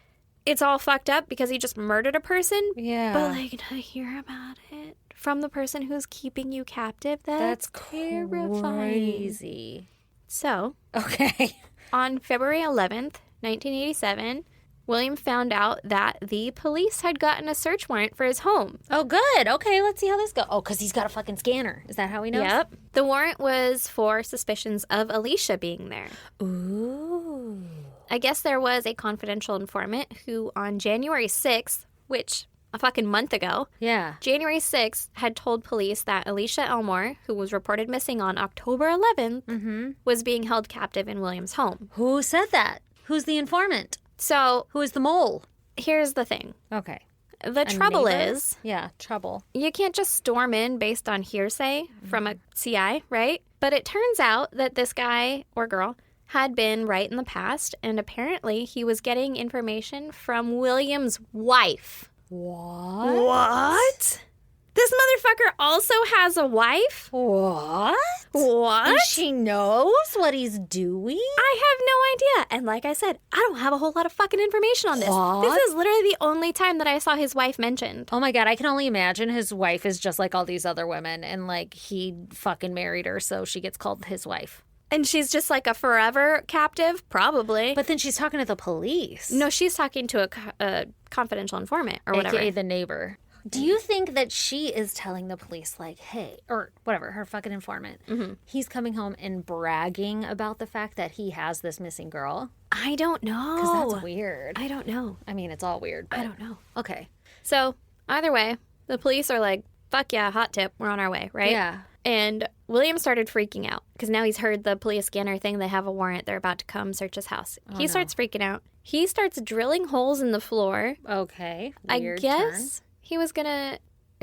it's all fucked up because he just murdered a person. Yeah. But, like, to hear about it from the person who's keeping you captive, that's terrifying. Crazy. So, Okay. on February 11th, 1987, William found out that the police had gotten a search warrant for his home. Oh, good. Okay, let's see how this goes. Oh, because he's got a fucking scanner. Is that how he knows? Yep. The warrant was for suspicions of Alicia being there. Ooh. I guess there was a confidential informant who on January 6th, which a fucking month ago, Yeah. January 6th had told police that Alicia Elmore, who was reported missing on October 11th, was being held captive in William's home. Who said that? Who's the informant? So Who is the mole? here's the thing. Okay. The trouble neighbor? is, Yeah, trouble. you can't just storm in based on hearsay from a CI, right? But it turns out that this guy or girl had been right in the past, and apparently he was getting information from William's wife. What? What? This motherfucker also has a wife? What? What? And she knows what he's doing? I have no idea. And like I said, I don't have a whole lot of fucking information on this. What? This is literally the only time that I saw his wife mentioned. Oh my God, I can only imagine his wife is just like all these other women and like he fucking married her, so she gets called his wife. And she's just like a forever captive? Probably. But then she's talking to the police. No, she's talking to a confidential informant or whatever. AKA the neighbor. Do you think that she is telling the police, like, hey, or whatever, her fucking informant, he's coming home and bragging about the fact that he has this missing girl? I don't know. Because that's weird. I don't know. I mean, it's all weird. But... I don't know. Okay. So, either way, the police are like, fuck yeah, hot tip, we're on our way, right? Yeah. And William started freaking out because now he's heard the police scanner thing. They have a warrant. They're about to come search his house. He starts freaking out. He starts drilling holes in the floor. Okay. I Weird guess turn. it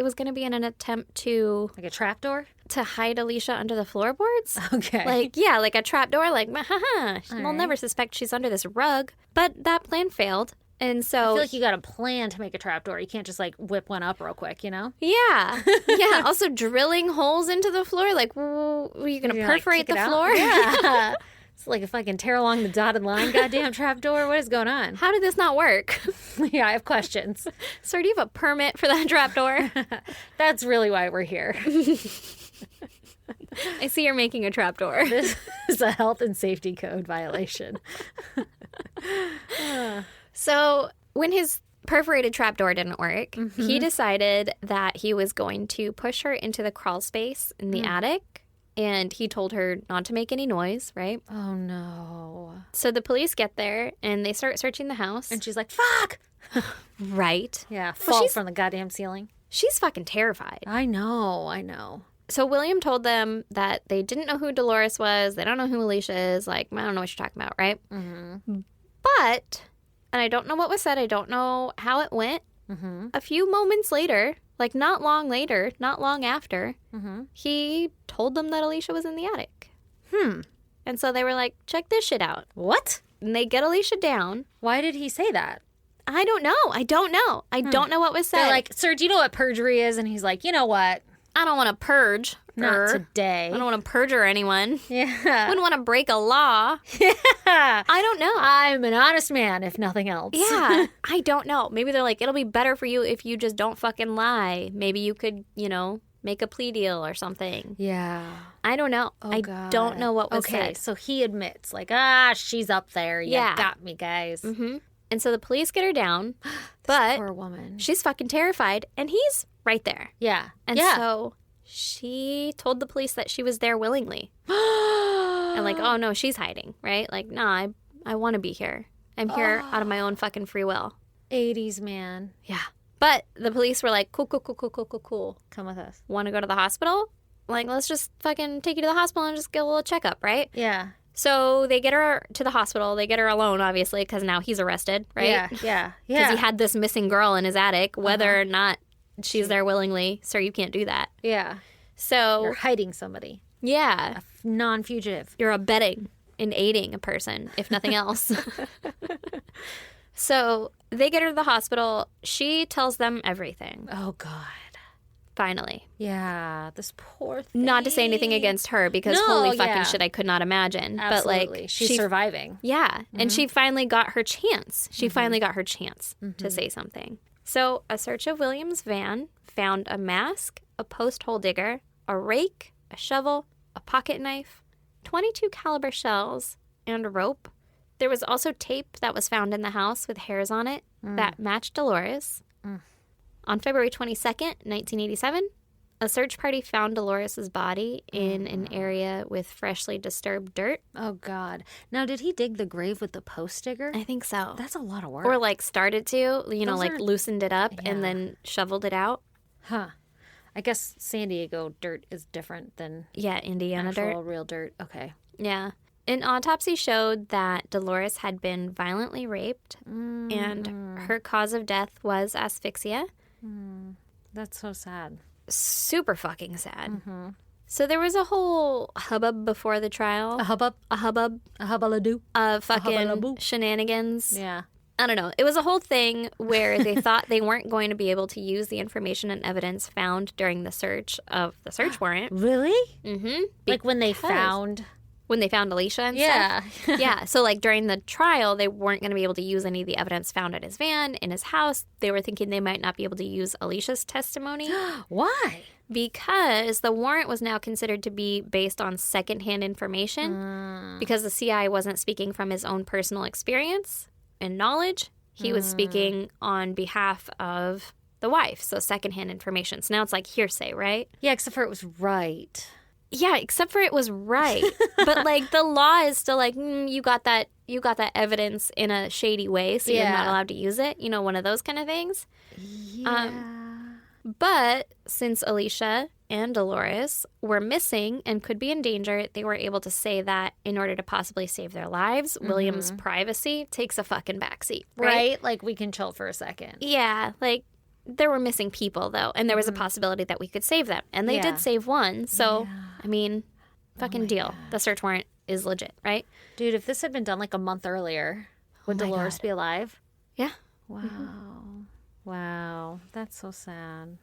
was gonna be in an attempt to Like a trapdoor? hide Alicia under the floorboards. Okay. Like, yeah, like a trapdoor, like, haha, they'll right. never suspect she's under this rug. But that plan failed. And I so, feel like you got a plan to make a trapdoor. You can't just like whip one up real quick, you know? yeah. Yeah. Also, drilling holes into the floor, like, were you going to You're, like, perforate kick the it out? floor? Yeah. It's like a fucking tear along the dotted line, goddamn trapdoor. What is going on? How did this not work? Yeah, I have questions. Sir, do you have a permit for that trapdoor? That's really why we're here. I see you're making a trapdoor. This is a health and safety code violation. So, when his perforated trapdoor didn't work, he decided that he was going to push her into the crawl space in the attic. And he told her not to make any noise, right? Oh no. So the police get there and they start searching the house. And she's like, fuck! Right. Yeah, Well, fall from the goddamn ceiling. She's fucking terrified. I know. So William told them that they didn't know who Dolores was. They don't know who Alicia is. Like, I don't know what you're talking about, right? Mm-hmm. But, and I don't know what was said. I don't know how it went. Mm-hmm. A few moments later, like not long after, he told them that Alicia was in the attic. And so they were like, check this shit out. What? And they get Alicia down. Why did he say that? I don't know. I don't know what was said. They're like, sir, do you know what perjury is? And he's like, you know what? I don't want to purge Not her. today. I don't want to perjure anyone. Yeah. Wouldn't want to break a law. Yeah. I don't know. I'm an honest man, if nothing else. Yeah. I don't know. Maybe they're like, it'll be better for you if you just don't fucking lie. Maybe you could, make a plea deal or something. Yeah. I don't know. Oh, I God. don't know what was okay, said. so he admits, like, she's up there. You Yeah. got me, guys. Mm-hmm. And so the police get her down, but Poor woman. she's fucking terrified, and he's right there. Yeah. And yeah. so she told the police that she was there willingly. And And like, oh no, she's hiding, right? Like, nah, I want to be here. I'm here out of my own fucking free will. 80s, man. Yeah. But the police were like, cool. Come with us. Want to go to the hospital? Like, let's just fucking take you to the hospital and just get a little checkup, right? Yeah. So they get her to the hospital. They get her alone, obviously, because now he's arrested, right? Yeah. Because he had this missing girl in his attic, whether or not she's there willingly. Sir, you can't do that. Yeah. So, You're hiding somebody. yeah, Non-fugitive. you're abetting and aiding a person, if nothing else. So they get her to the hospital. She tells them everything, Oh, God. finally. Yeah. This poor thing. Not to say anything against her, because No, holy fucking yeah. shit, I could not imagine. Absolutely. But like, She's surviving. yeah, and she finally got her chance. She finally got her chance to say something. So a search of William's van found a mask, a post hole digger, a rake, a shovel, a pocket knife, 22 caliber shells, and a rope. There was also tape that was found in the house with hairs on it that matched Dolores. On February 22nd, 1987, a search party found Dolores's body in an area with freshly disturbed dirt. Oh, God. Now, did he dig the grave with the post digger? I think so. That's a lot of work. Or like started to, Those like are- loosened it up Yeah. and then shoveled it out. Huh. I guess San Diego dirt is different than Yeah, Indiana actual dirt. real dirt. Okay. Yeah. An autopsy showed that Dolores had been violently raped and her cause of death was asphyxia. That's so sad. Super fucking sad. So there was a whole hubbub before the trial. A hubbub? A hubbub A hubbaloo? of fucking hubbalaboo. shenanigans. Yeah. I don't know. It was a whole thing where they thought they weren't going to be able to use the information and evidence found during the search of the search warrant. Really? Mm-hmm. Like when they found... When they found Alicia and Yeah. stuff. Yeah. So like during the trial, they weren't going to be able to use any of the evidence found at his van, in his house. They were thinking they might not be able to use Alicia's testimony Why? because the warrant was now considered to be based on secondhand information because the CI wasn't speaking from his own personal experience and knowledge. He was speaking on behalf of the wife. So secondhand information. So now it's like hearsay, right? Yeah, except for it was right. Yeah, except for it was right. But like the law is still like, you got that evidence in a shady way, so you're not Yeah. allowed to use it. You know, one of those kind of things. Yeah. But since Alicia and Dolores were missing and could be in danger, they were able to say that in order to possibly save their lives, William's privacy takes a fucking backseat. right? Like we can chill for a second. Yeah, like there were missing people though, and there was a possibility that we could save them, and they Yeah. did save one. So, I mean, fucking deal. The search warrant is legit, right? Dude, if this had been done like a month earlier, would my Dolores God. be alive? Yeah. Wow. Wow. That's so sad.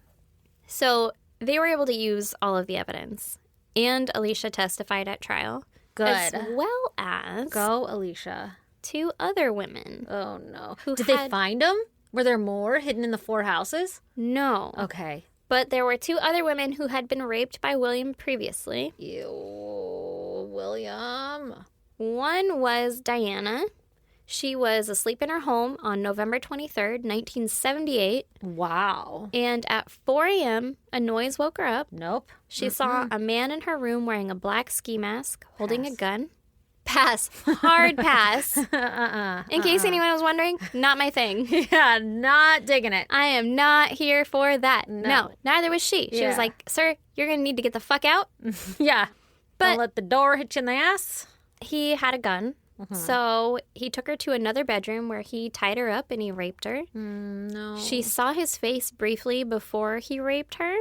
So they were able to use all of the evidence, and Alicia testified at trial, as Good. well as Go, Alicia. 2 other women. Oh, no. Who Did they had- find them? Were there more hidden in the 4 houses? No, Okay. but there were 2 other women who had been raped by William previously. Ew, William. One was Diana. She was asleep in her home on November 23rd, 1978, Wow. and at 4 a.m., a noise woke her up. Nope. She saw a man in her room wearing a black ski mask, holding a Pass. gun. Pass. Hard pass. In case anyone was wondering, not my thing. Yeah, not digging it. I am not here for that. No, neither was she. She was Yeah. like, sir, you're going to need to get the fuck out. Yeah. But- Don't let the door hit you in the ass. He had a gun. So he took her to another bedroom where he tied her up and he raped her. No. She saw his face briefly before he raped her.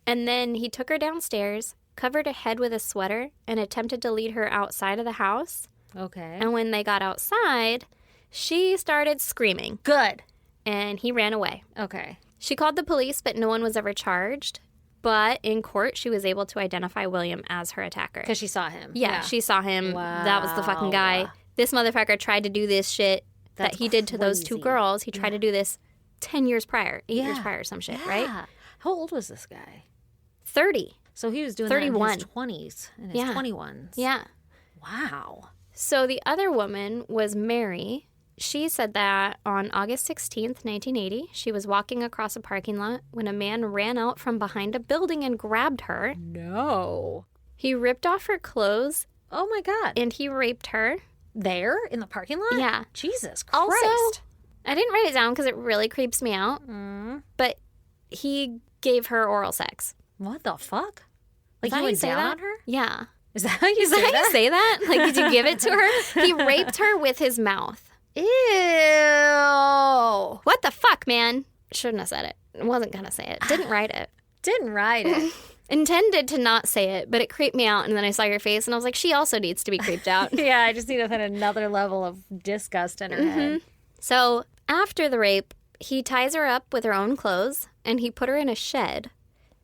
And then he took her downstairs, covered her head with a sweater, and attempted to lead her outside of the house. Okay. And when they got outside, she started screaming Good. and he ran away. Okay. She called the police, but no one was ever charged. But in court, she was able to identify William as her attacker. Because she saw him. Yeah, she saw him. That was the fucking guy. Wow. This motherfucker tried to do this shit That's that he did to those 2 crazy. girls. He tried to do this 10 years prior, 8 years Yeah. prior, or some shit, right? Yeah. How old was this guy? 30. So he was doing 31. that in his 20s and his Yeah. 21s. Yeah. Wow. So the other woman was Mary. She said that on August 16th, 1980, she was walking across a parking lot when a man ran out from behind a building and grabbed her. No. He ripped off her clothes Oh my God. and he raped her. There in the parking lot? Yeah. Jesus Christ. Also, I didn't write it down because it really creeps me out, but he gave her oral sex. What the fuck? Like Is that you how went say down that? on her? Yeah. Is that how you Is that say how that? you say that? Like, did you give it to her? He raped her with his mouth. Ew. What the fuck, man? Shouldn't have said it. Wasn't gonna say it. Didn't write it. Didn't write it. Intended to not say it, but it creeped me out. And then I saw your face, and I was like, she also needs to be creeped out. Yeah, I just need to put another level of disgust in her head. So after the rape, he ties her up with her own clothes, and he put her in a shed.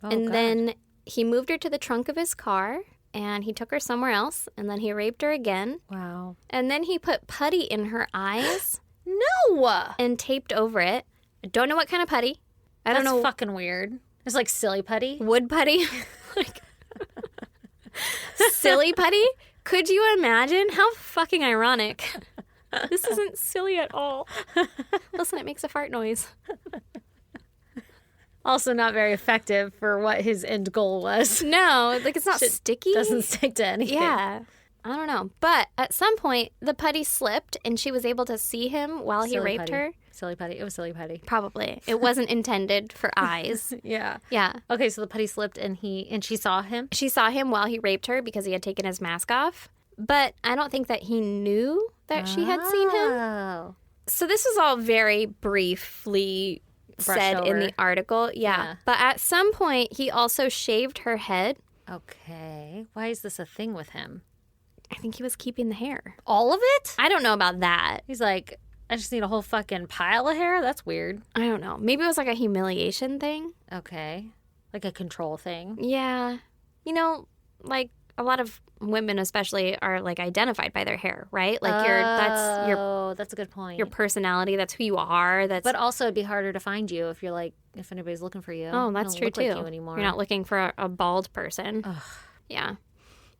And God. then he moved her to the trunk of his car, and he took her somewhere else, and then he raped her again. Wow. And then he put putty in her eyes No. and taped over it. I don't know what kind of putty. I don't That's know. fucking weird. It's like silly putty. Wood putty? Like silly putty? Could you imagine? How fucking ironic. This isn't silly at all. Listen, it makes a fart noise. Also not very effective for what his end goal was. No, like it's not sticky. Doesn't stick to anything. Yeah. I don't know. But at some point, the putty slipped and she was able to see him while he Silly raped putty. her. Silly putty. It was silly putty. Probably. It wasn't intended for eyes. Yeah. Yeah. Okay, so the putty slipped and she saw him. She saw him while he raped her because he had taken his mask off. But I don't think that he knew that she had seen him. Oh. So this is all very briefly said in over. the article. Yeah. But at some point, he also shaved her head. Okay. Why is this a thing with him? I think he was keeping the hair. All of it? I don't know about that. He's like, I just need a whole fucking pile of hair? That's weird. I don't know. Maybe it was like a humiliation thing. Okay. Like a control thing. Yeah. You know, like a lot of women especially are like identified by their hair, right? Like That's a good point. your personality, that's who you are. That's But also it'd be harder to find you if you're like if anybody's looking for you. Oh, that's They true don't too. look like you anymore. You're not looking for a bald person. Yeah.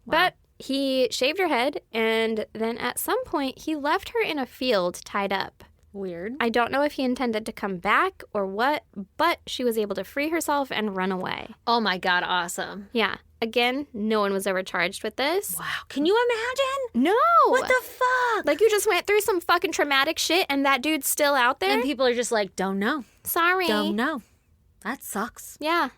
But he shaved her head, and then at some point he left her in a field tied up. Weird. I don't know if he intended to come back or what, but she was able to free herself and run away. Oh my God, awesome. Yeah. Again, no one was ever charged with this. Wow. Can you imagine? No. What the fuck? Like, you just went through some fucking traumatic shit, and that dude's still out there? And people are just like, don't know. Sorry. Don't know. That sucks. Yeah.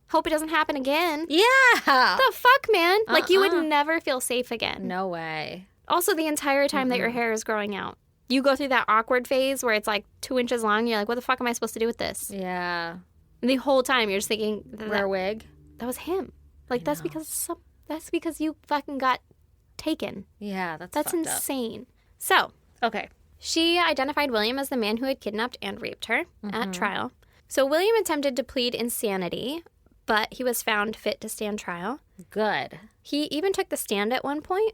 Hope it doesn't happen again. Yeah. The fuck, man? Like, you Uh-uh. would never feel safe again. No way. Also, the entire time that your hair is growing out. You go through that awkward phase where it's like 2 inches long. You're like, what the fuck am I supposed to do with this? Yeah. And the whole time you're just thinking Wear a wig. that was him. Like, that's because you fucking got taken. Yeah, that's That's fucked up. insane. So, Okay. she identified William as the man who had kidnapped and raped her at trial. So, William attempted to plead insanity, but he was found fit to stand trial. Good. He even took the stand at one point,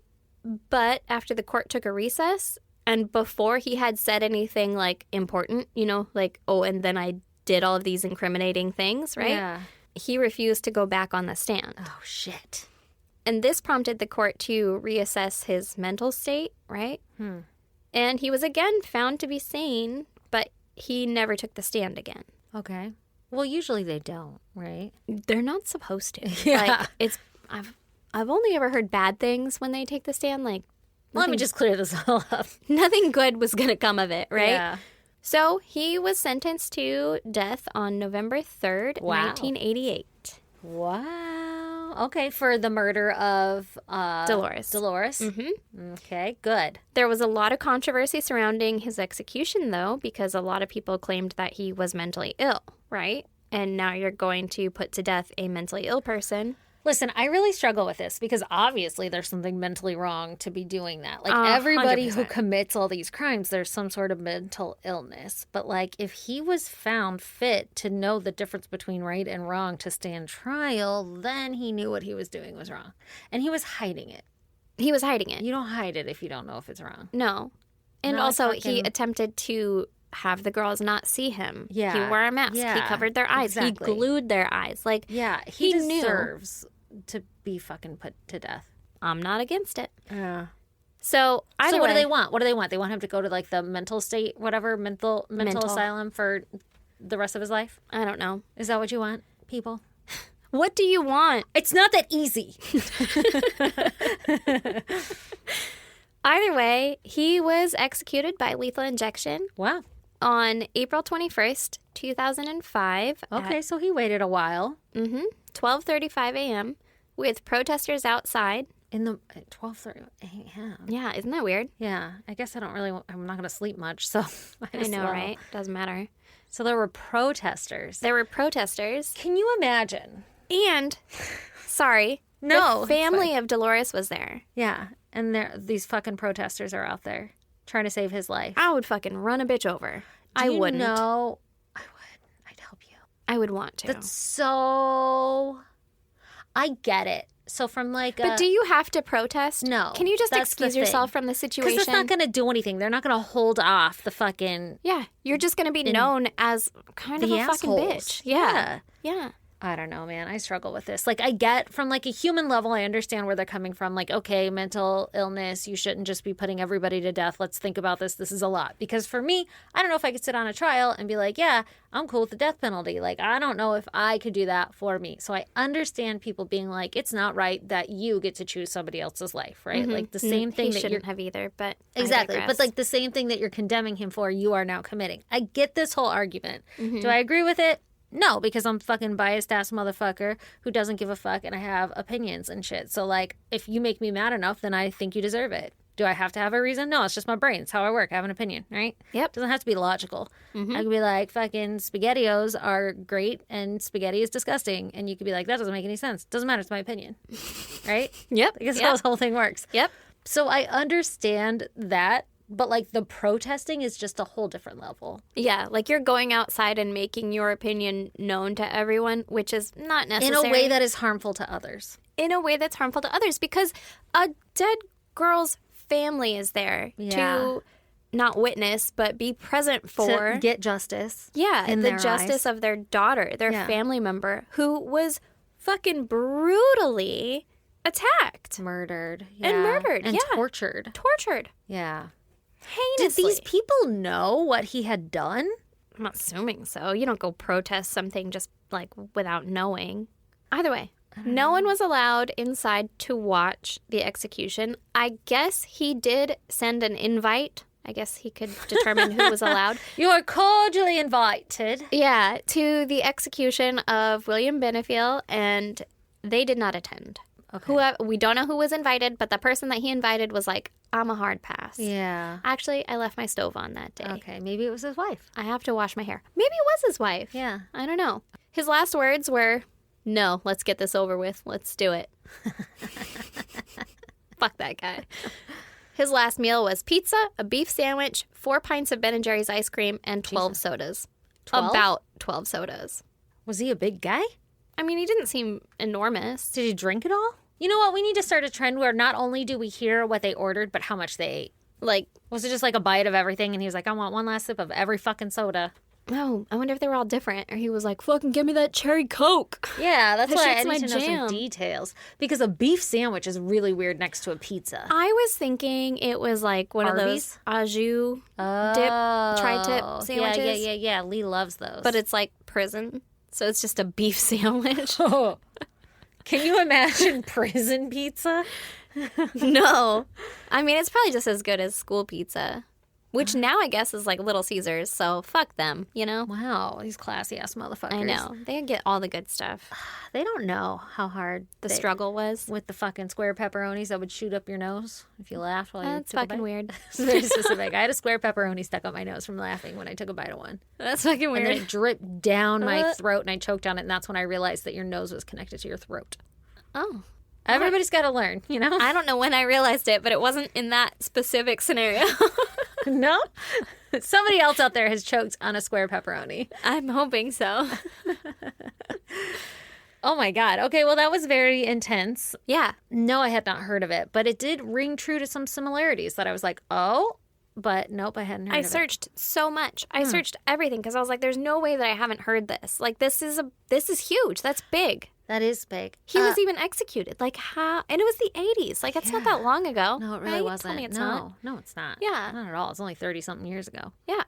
but after the court took a recess and before he had said anything like important, you know, like, oh, and then I did all of these incriminating things, right? Yeah. He refused to go back on the stand. Oh shit. And this prompted the court to reassess his mental state, right? And he was again found to be sane, but he never took the stand again. Okay. Well, usually they don't, right? They're not supposed to. Yeah. Like, I've only ever heard bad things when they take the stand. Like, Let me just clear this all up. nothing good was going to come of it, right? Yeah. So he was sentenced to death on November 3rd, Wow. 1988. Wow. Okay, for the murder of Dolores. Dolores. Mm-hmm. Okay, good. There was a lot of controversy surrounding his execution, though, because a lot of people claimed that he was mentally ill, right? And now you're going to put to death a mentally ill person. Listen, I really struggle with this because obviously there's something mentally wrong to be doing that. Like everybody who 100%. commits all these crimes, there's some sort of mental illness. But like if he was found fit to know the difference between right and wrong to stand trial, then he knew what he was doing was wrong. And he was hiding it. He was hiding it. You don't hide it if you don't know if it's wrong. No. And Not also, like he fucking- attempted to have the girls not see him. Yeah. He wore a mask. He Yeah. covered their eyes. Exactly. He glued their eyes. Like, Yeah, He he knew. deserves to be fucking put to death. I'm not against it. Yeah. So, either So what do way- they want? What do they want? They want him to go to like the mental state, whatever, mental Mental. asylum for the rest of his life? I don't know. Is that what you want, people? What do you want? It's not that easy. Either way, he was executed by lethal injection Wow. on April 21st, 2005. Okay, so he waited a while. At 12:35 a.m. with protesters outside. In the 12:30 a.m. Yeah, isn't that weird? Yeah, I guess I'm not going to sleep much, so I know, right? Doesn't matter. So there were protesters. There were protesters. Can you imagine? And, sorry, No, the it's family of Dolores was there. Yeah, and these fucking protesters are out there trying to save his life. I would fucking run a bitch over. I wouldn't. No, I would. I'd help you. I would want to. That's so... I get it. So from like But do you have to protest? No, Can you just that's the excuse yourself thing. from the situation? Because it's not going to do anything. They're not going to hold off the fucking... Yeah, you're just going to be known as kind of the a fucking assholes. bitch. Yeah. I don't know, man. I struggle with this. Like, I get from like a human level, I understand where they're coming from. Like, okay, mental illness, you shouldn't just be putting everybody to death. Let's think about this. This is a lot. Because for me, I don't know if I could sit on a trial and be like, yeah, I'm cool with the death penalty. Like, I don't know if I could do that for me. So I understand people being like, it's not right that you get to choose somebody else's life, right? Like the same thing He that shouldn't you're have either, but exactly. I But digress. like the same thing that you're condemning him for, you are now committing. I get this whole argument. Do I agree with it? No, because I'm fucking biased ass motherfucker who doesn't give a fuck and I have opinions and shit. So like if you make me mad enough, then I think you deserve it. Do I have to have a reason? No, it's just my brain. It's how I work. I have an opinion, right? Yep. Doesn't have to be logical. I could be like, fucking SpaghettiOs are great and spaghetti is disgusting. And you could be like, that doesn't make any sense. Doesn't matter. It's my opinion. Right? Yep. I guess how this whole thing works. Yep. So I understand that, but like the protesting is just a whole different level. Yeah, like you're going outside and making your opinion known to everyone, which is not In necessary. a way that is harmful to others. In a way that's harmful to others, because a dead girl's family is there Yeah. to not witness, but be present for To get justice. yeah, in the their justice eyes. of their daughter, their Yeah. family member, who was fucking brutally attacked, Murdered. And yeah. murdered, And yeah. tortured. tortured, Yeah. Did heinously. these people know what he had done? I'm assuming so. You don't go protest something just like without knowing. Either way, no one was allowed inside to watch the execution. I guess he did send an invite. I guess he could determine who was allowed. You are cordially invited. Yeah, to the execution of William Benefiel, and they did not attend. Okay. We don't know who was invited, but the person that he invited was like, I'm a hard pass. Yeah. Actually, I left my stove on that day. Okay. Maybe it was his wife. I have to wash my hair. Maybe it was his wife. Yeah. I don't know. His last words were, no, let's get this over with. Let's do it. Fuck that guy. His last meal was pizza, a beef sandwich, 4 pints of Ben & Jerry's ice cream, and 12 sodas. 12? About 12 sodas. Was he a big guy? I mean, he didn't seem enormous. Did he drink it all? You know what? We need to start a trend where not only do we hear what they ordered, but how much they ate. Like, Was it just like a bite of everything? And he was like, I want one last sip of every fucking soda. oh, I wonder if they were all different. Or he was like, fucking give me that cherry Coke. Yeah, that's That why I shit's need my to know jam. some details. Because a beef sandwich is really weird next to a pizza. I was thinking it was like one Arby's? of those au jus tri-tip sandwiches. Yeah. Lee loves those. But it's like prison. So it's just a beef sandwich. Can you imagine prison pizza? No. I mean, it's probably just as good as school pizza, which now I guess is like Little Caesars. So fuck them, you know? Wow, these classy ass motherfuckers. I know. They get all the good stuff. They don't know how hard The they- struggle was. with the fucking square pepperonis that would shoot up your nose if you laughed while you That's took a fucking bite. weird. It's very specific. I had a square pepperoni stuck up my nose from laughing when I took a bite of one. That's fucking And then weird. it dripped down my throat and I choked on it. And that's when I realized that your nose was connected to your throat. Oh. Everybody's got to learn, you know? I don't know when I realized it, but it wasn't in that specific scenario. No? Somebody else out there has choked on a square pepperoni. I'm hoping so. Oh my God. Okay, well, that was very intense. Yeah. No, I had not heard of it, but it did ring true to some similarities that I was like, oh, but nope, I hadn't heard I of it. searched so much. I searched everything because I was like, there's no way that I haven't heard this. Like, this is huge. That's big. That is big. He was even executed. Like, how? And it was the 80s. Like, it's not that long ago. No, it really right? wasn't. Tell me it's no, not. no, it's not. Yeah. Not at all. It's only 30-something years ago. Yeah.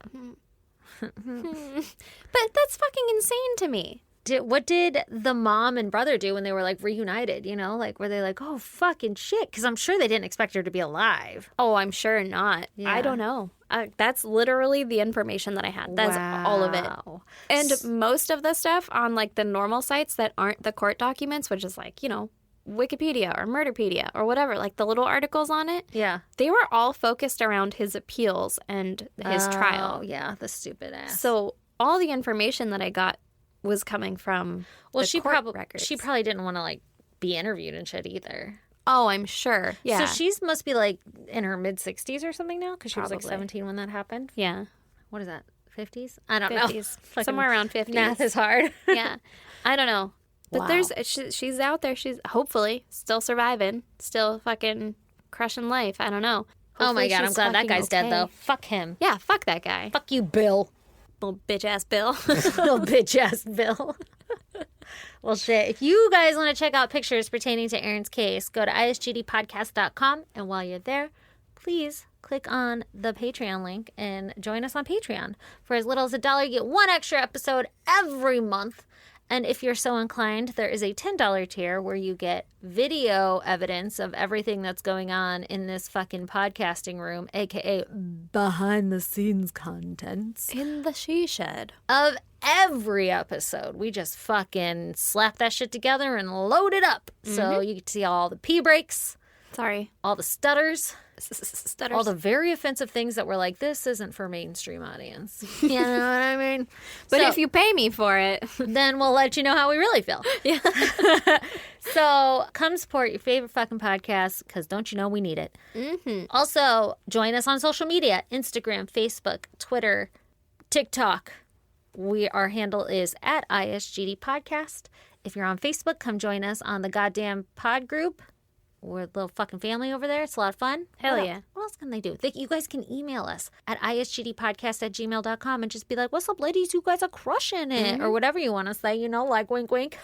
But that's fucking insane to me. What did the mom and brother do when they were like reunited? You know, like were they like, oh fucking shit? Because I'm sure they didn't expect her to be alive. Oh, I'm sure not. Yeah. I don't know. That's literally the information that I had. That's all of it. Wow. And most of the stuff on like the normal sites that aren't the court documents, which is like, you know, Wikipedia or Murderpedia or whatever, like the little articles on it, Yeah. they were all focused around his appeals and his trial. Oh, yeah, the stupid ass. So all the information that I got was coming from the she court probably records. she probably didn't want to like be interviewed and shit either. Oh, I'm sure. Yeah. So she must be like in her mid 60s or something now because she was like Probably. 17 when that happened. Yeah. What is that? 50s? I don't know. 50s. Fucking Somewhere around 50s. Math is hard. Yeah. I don't know. But Wow. there's she's out there. She's hopefully still surviving, still fucking crushing life. I don't know. Oh my Hopefully God, I'm she's glad that fucking guy's dead okay. though. Fuck him. Yeah, fuck that guy. Fuck you, Bill. Little bitch ass Bill. Little bitch ass Bill. Well, shit. If you guys want to check out pictures pertaining to Erin's case, go to isgdpodcast.com. And while you're there, please click on the Patreon link and join us on Patreon. For as little as $1, you get one extra episode every month. And if you're so inclined, there is a $10 tier where you get video evidence of everything that's going on in this fucking podcasting room, aka behind the scenes contents In the she shed. of every episode. We just fucking slap that shit together and load it up. So you get to see all the pee breaks, Sorry. all the stutters, Stutters. all the very offensive things that we're like, this isn't for mainstream audience. You know what I mean? but So- if you pay me for it. then we'll let you know how we really feel. Yeah. So come support your favorite fucking podcast because don't you know we need it. Mm-hmm. Also, join us on social media, Instagram, Facebook, Twitter, TikTok. Our handle is at ISGD Podcast. If you're on Facebook, come join us on the goddamn pod group. We're a little fucking family over there. It's a lot of fun. Hell What yeah. else? What else can they do? You guys can email us at isgdpodcast@gmail.com and just be like, what's up, ladies? You guys are crushing it. Or whatever you want to say, you know, like wink, wink.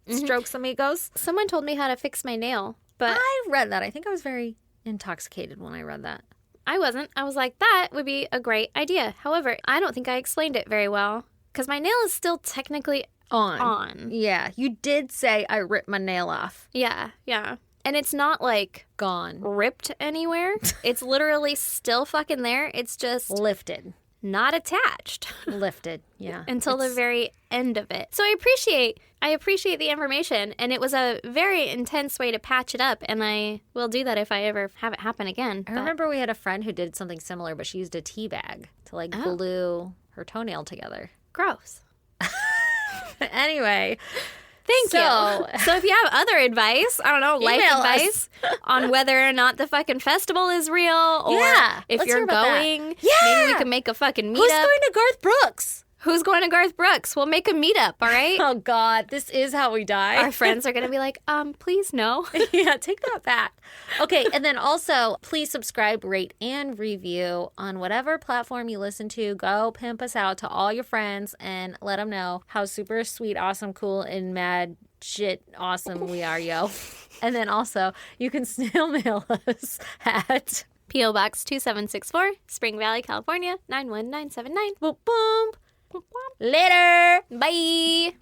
Strokes, amigos. Someone told me how to fix my nail, but I read that. I think I was very intoxicated when I read that. I wasn't. I was like, that would be a great idea. However, I don't think I explained it very well because my nail is still technically on. Yeah, you did say I ripped my nail off. Yeah, yeah. And it's not like Gone. ripped anywhere. It's literally still fucking there. It's just Lifted. not attached Lifted. Yeah. until the very end of it. So I appreciate the information, and it was a very intense way to patch it up, and I will do that if I ever have it happen again. I remember we had a friend who did something similar, but she used a tea bag to like glue her toenail together. Gross. Anyway. Thank So- you. So if you have other advice, I don't know, life Email us. advice on whether or not the fucking festival is real, or Yeah, if let's you're hear about that. going, Yeah. maybe we can make a fucking meetup. Who's going to Garth Brooks? Who's going to Garth Brooks? We'll make a meetup, all right? Oh, God. This is how we die. Our friends are going to be like, please no. Yeah, take that back. Okay, and then also, please subscribe, rate, and review on whatever platform you listen to. Go pimp us out to all your friends and let them know how super sweet, awesome, cool, and mad shit awesome we are, yo. And then also, you can snail mail us at P.O. Box 2764, Spring Valley, California, 91979. boom, boom. Later. Bye.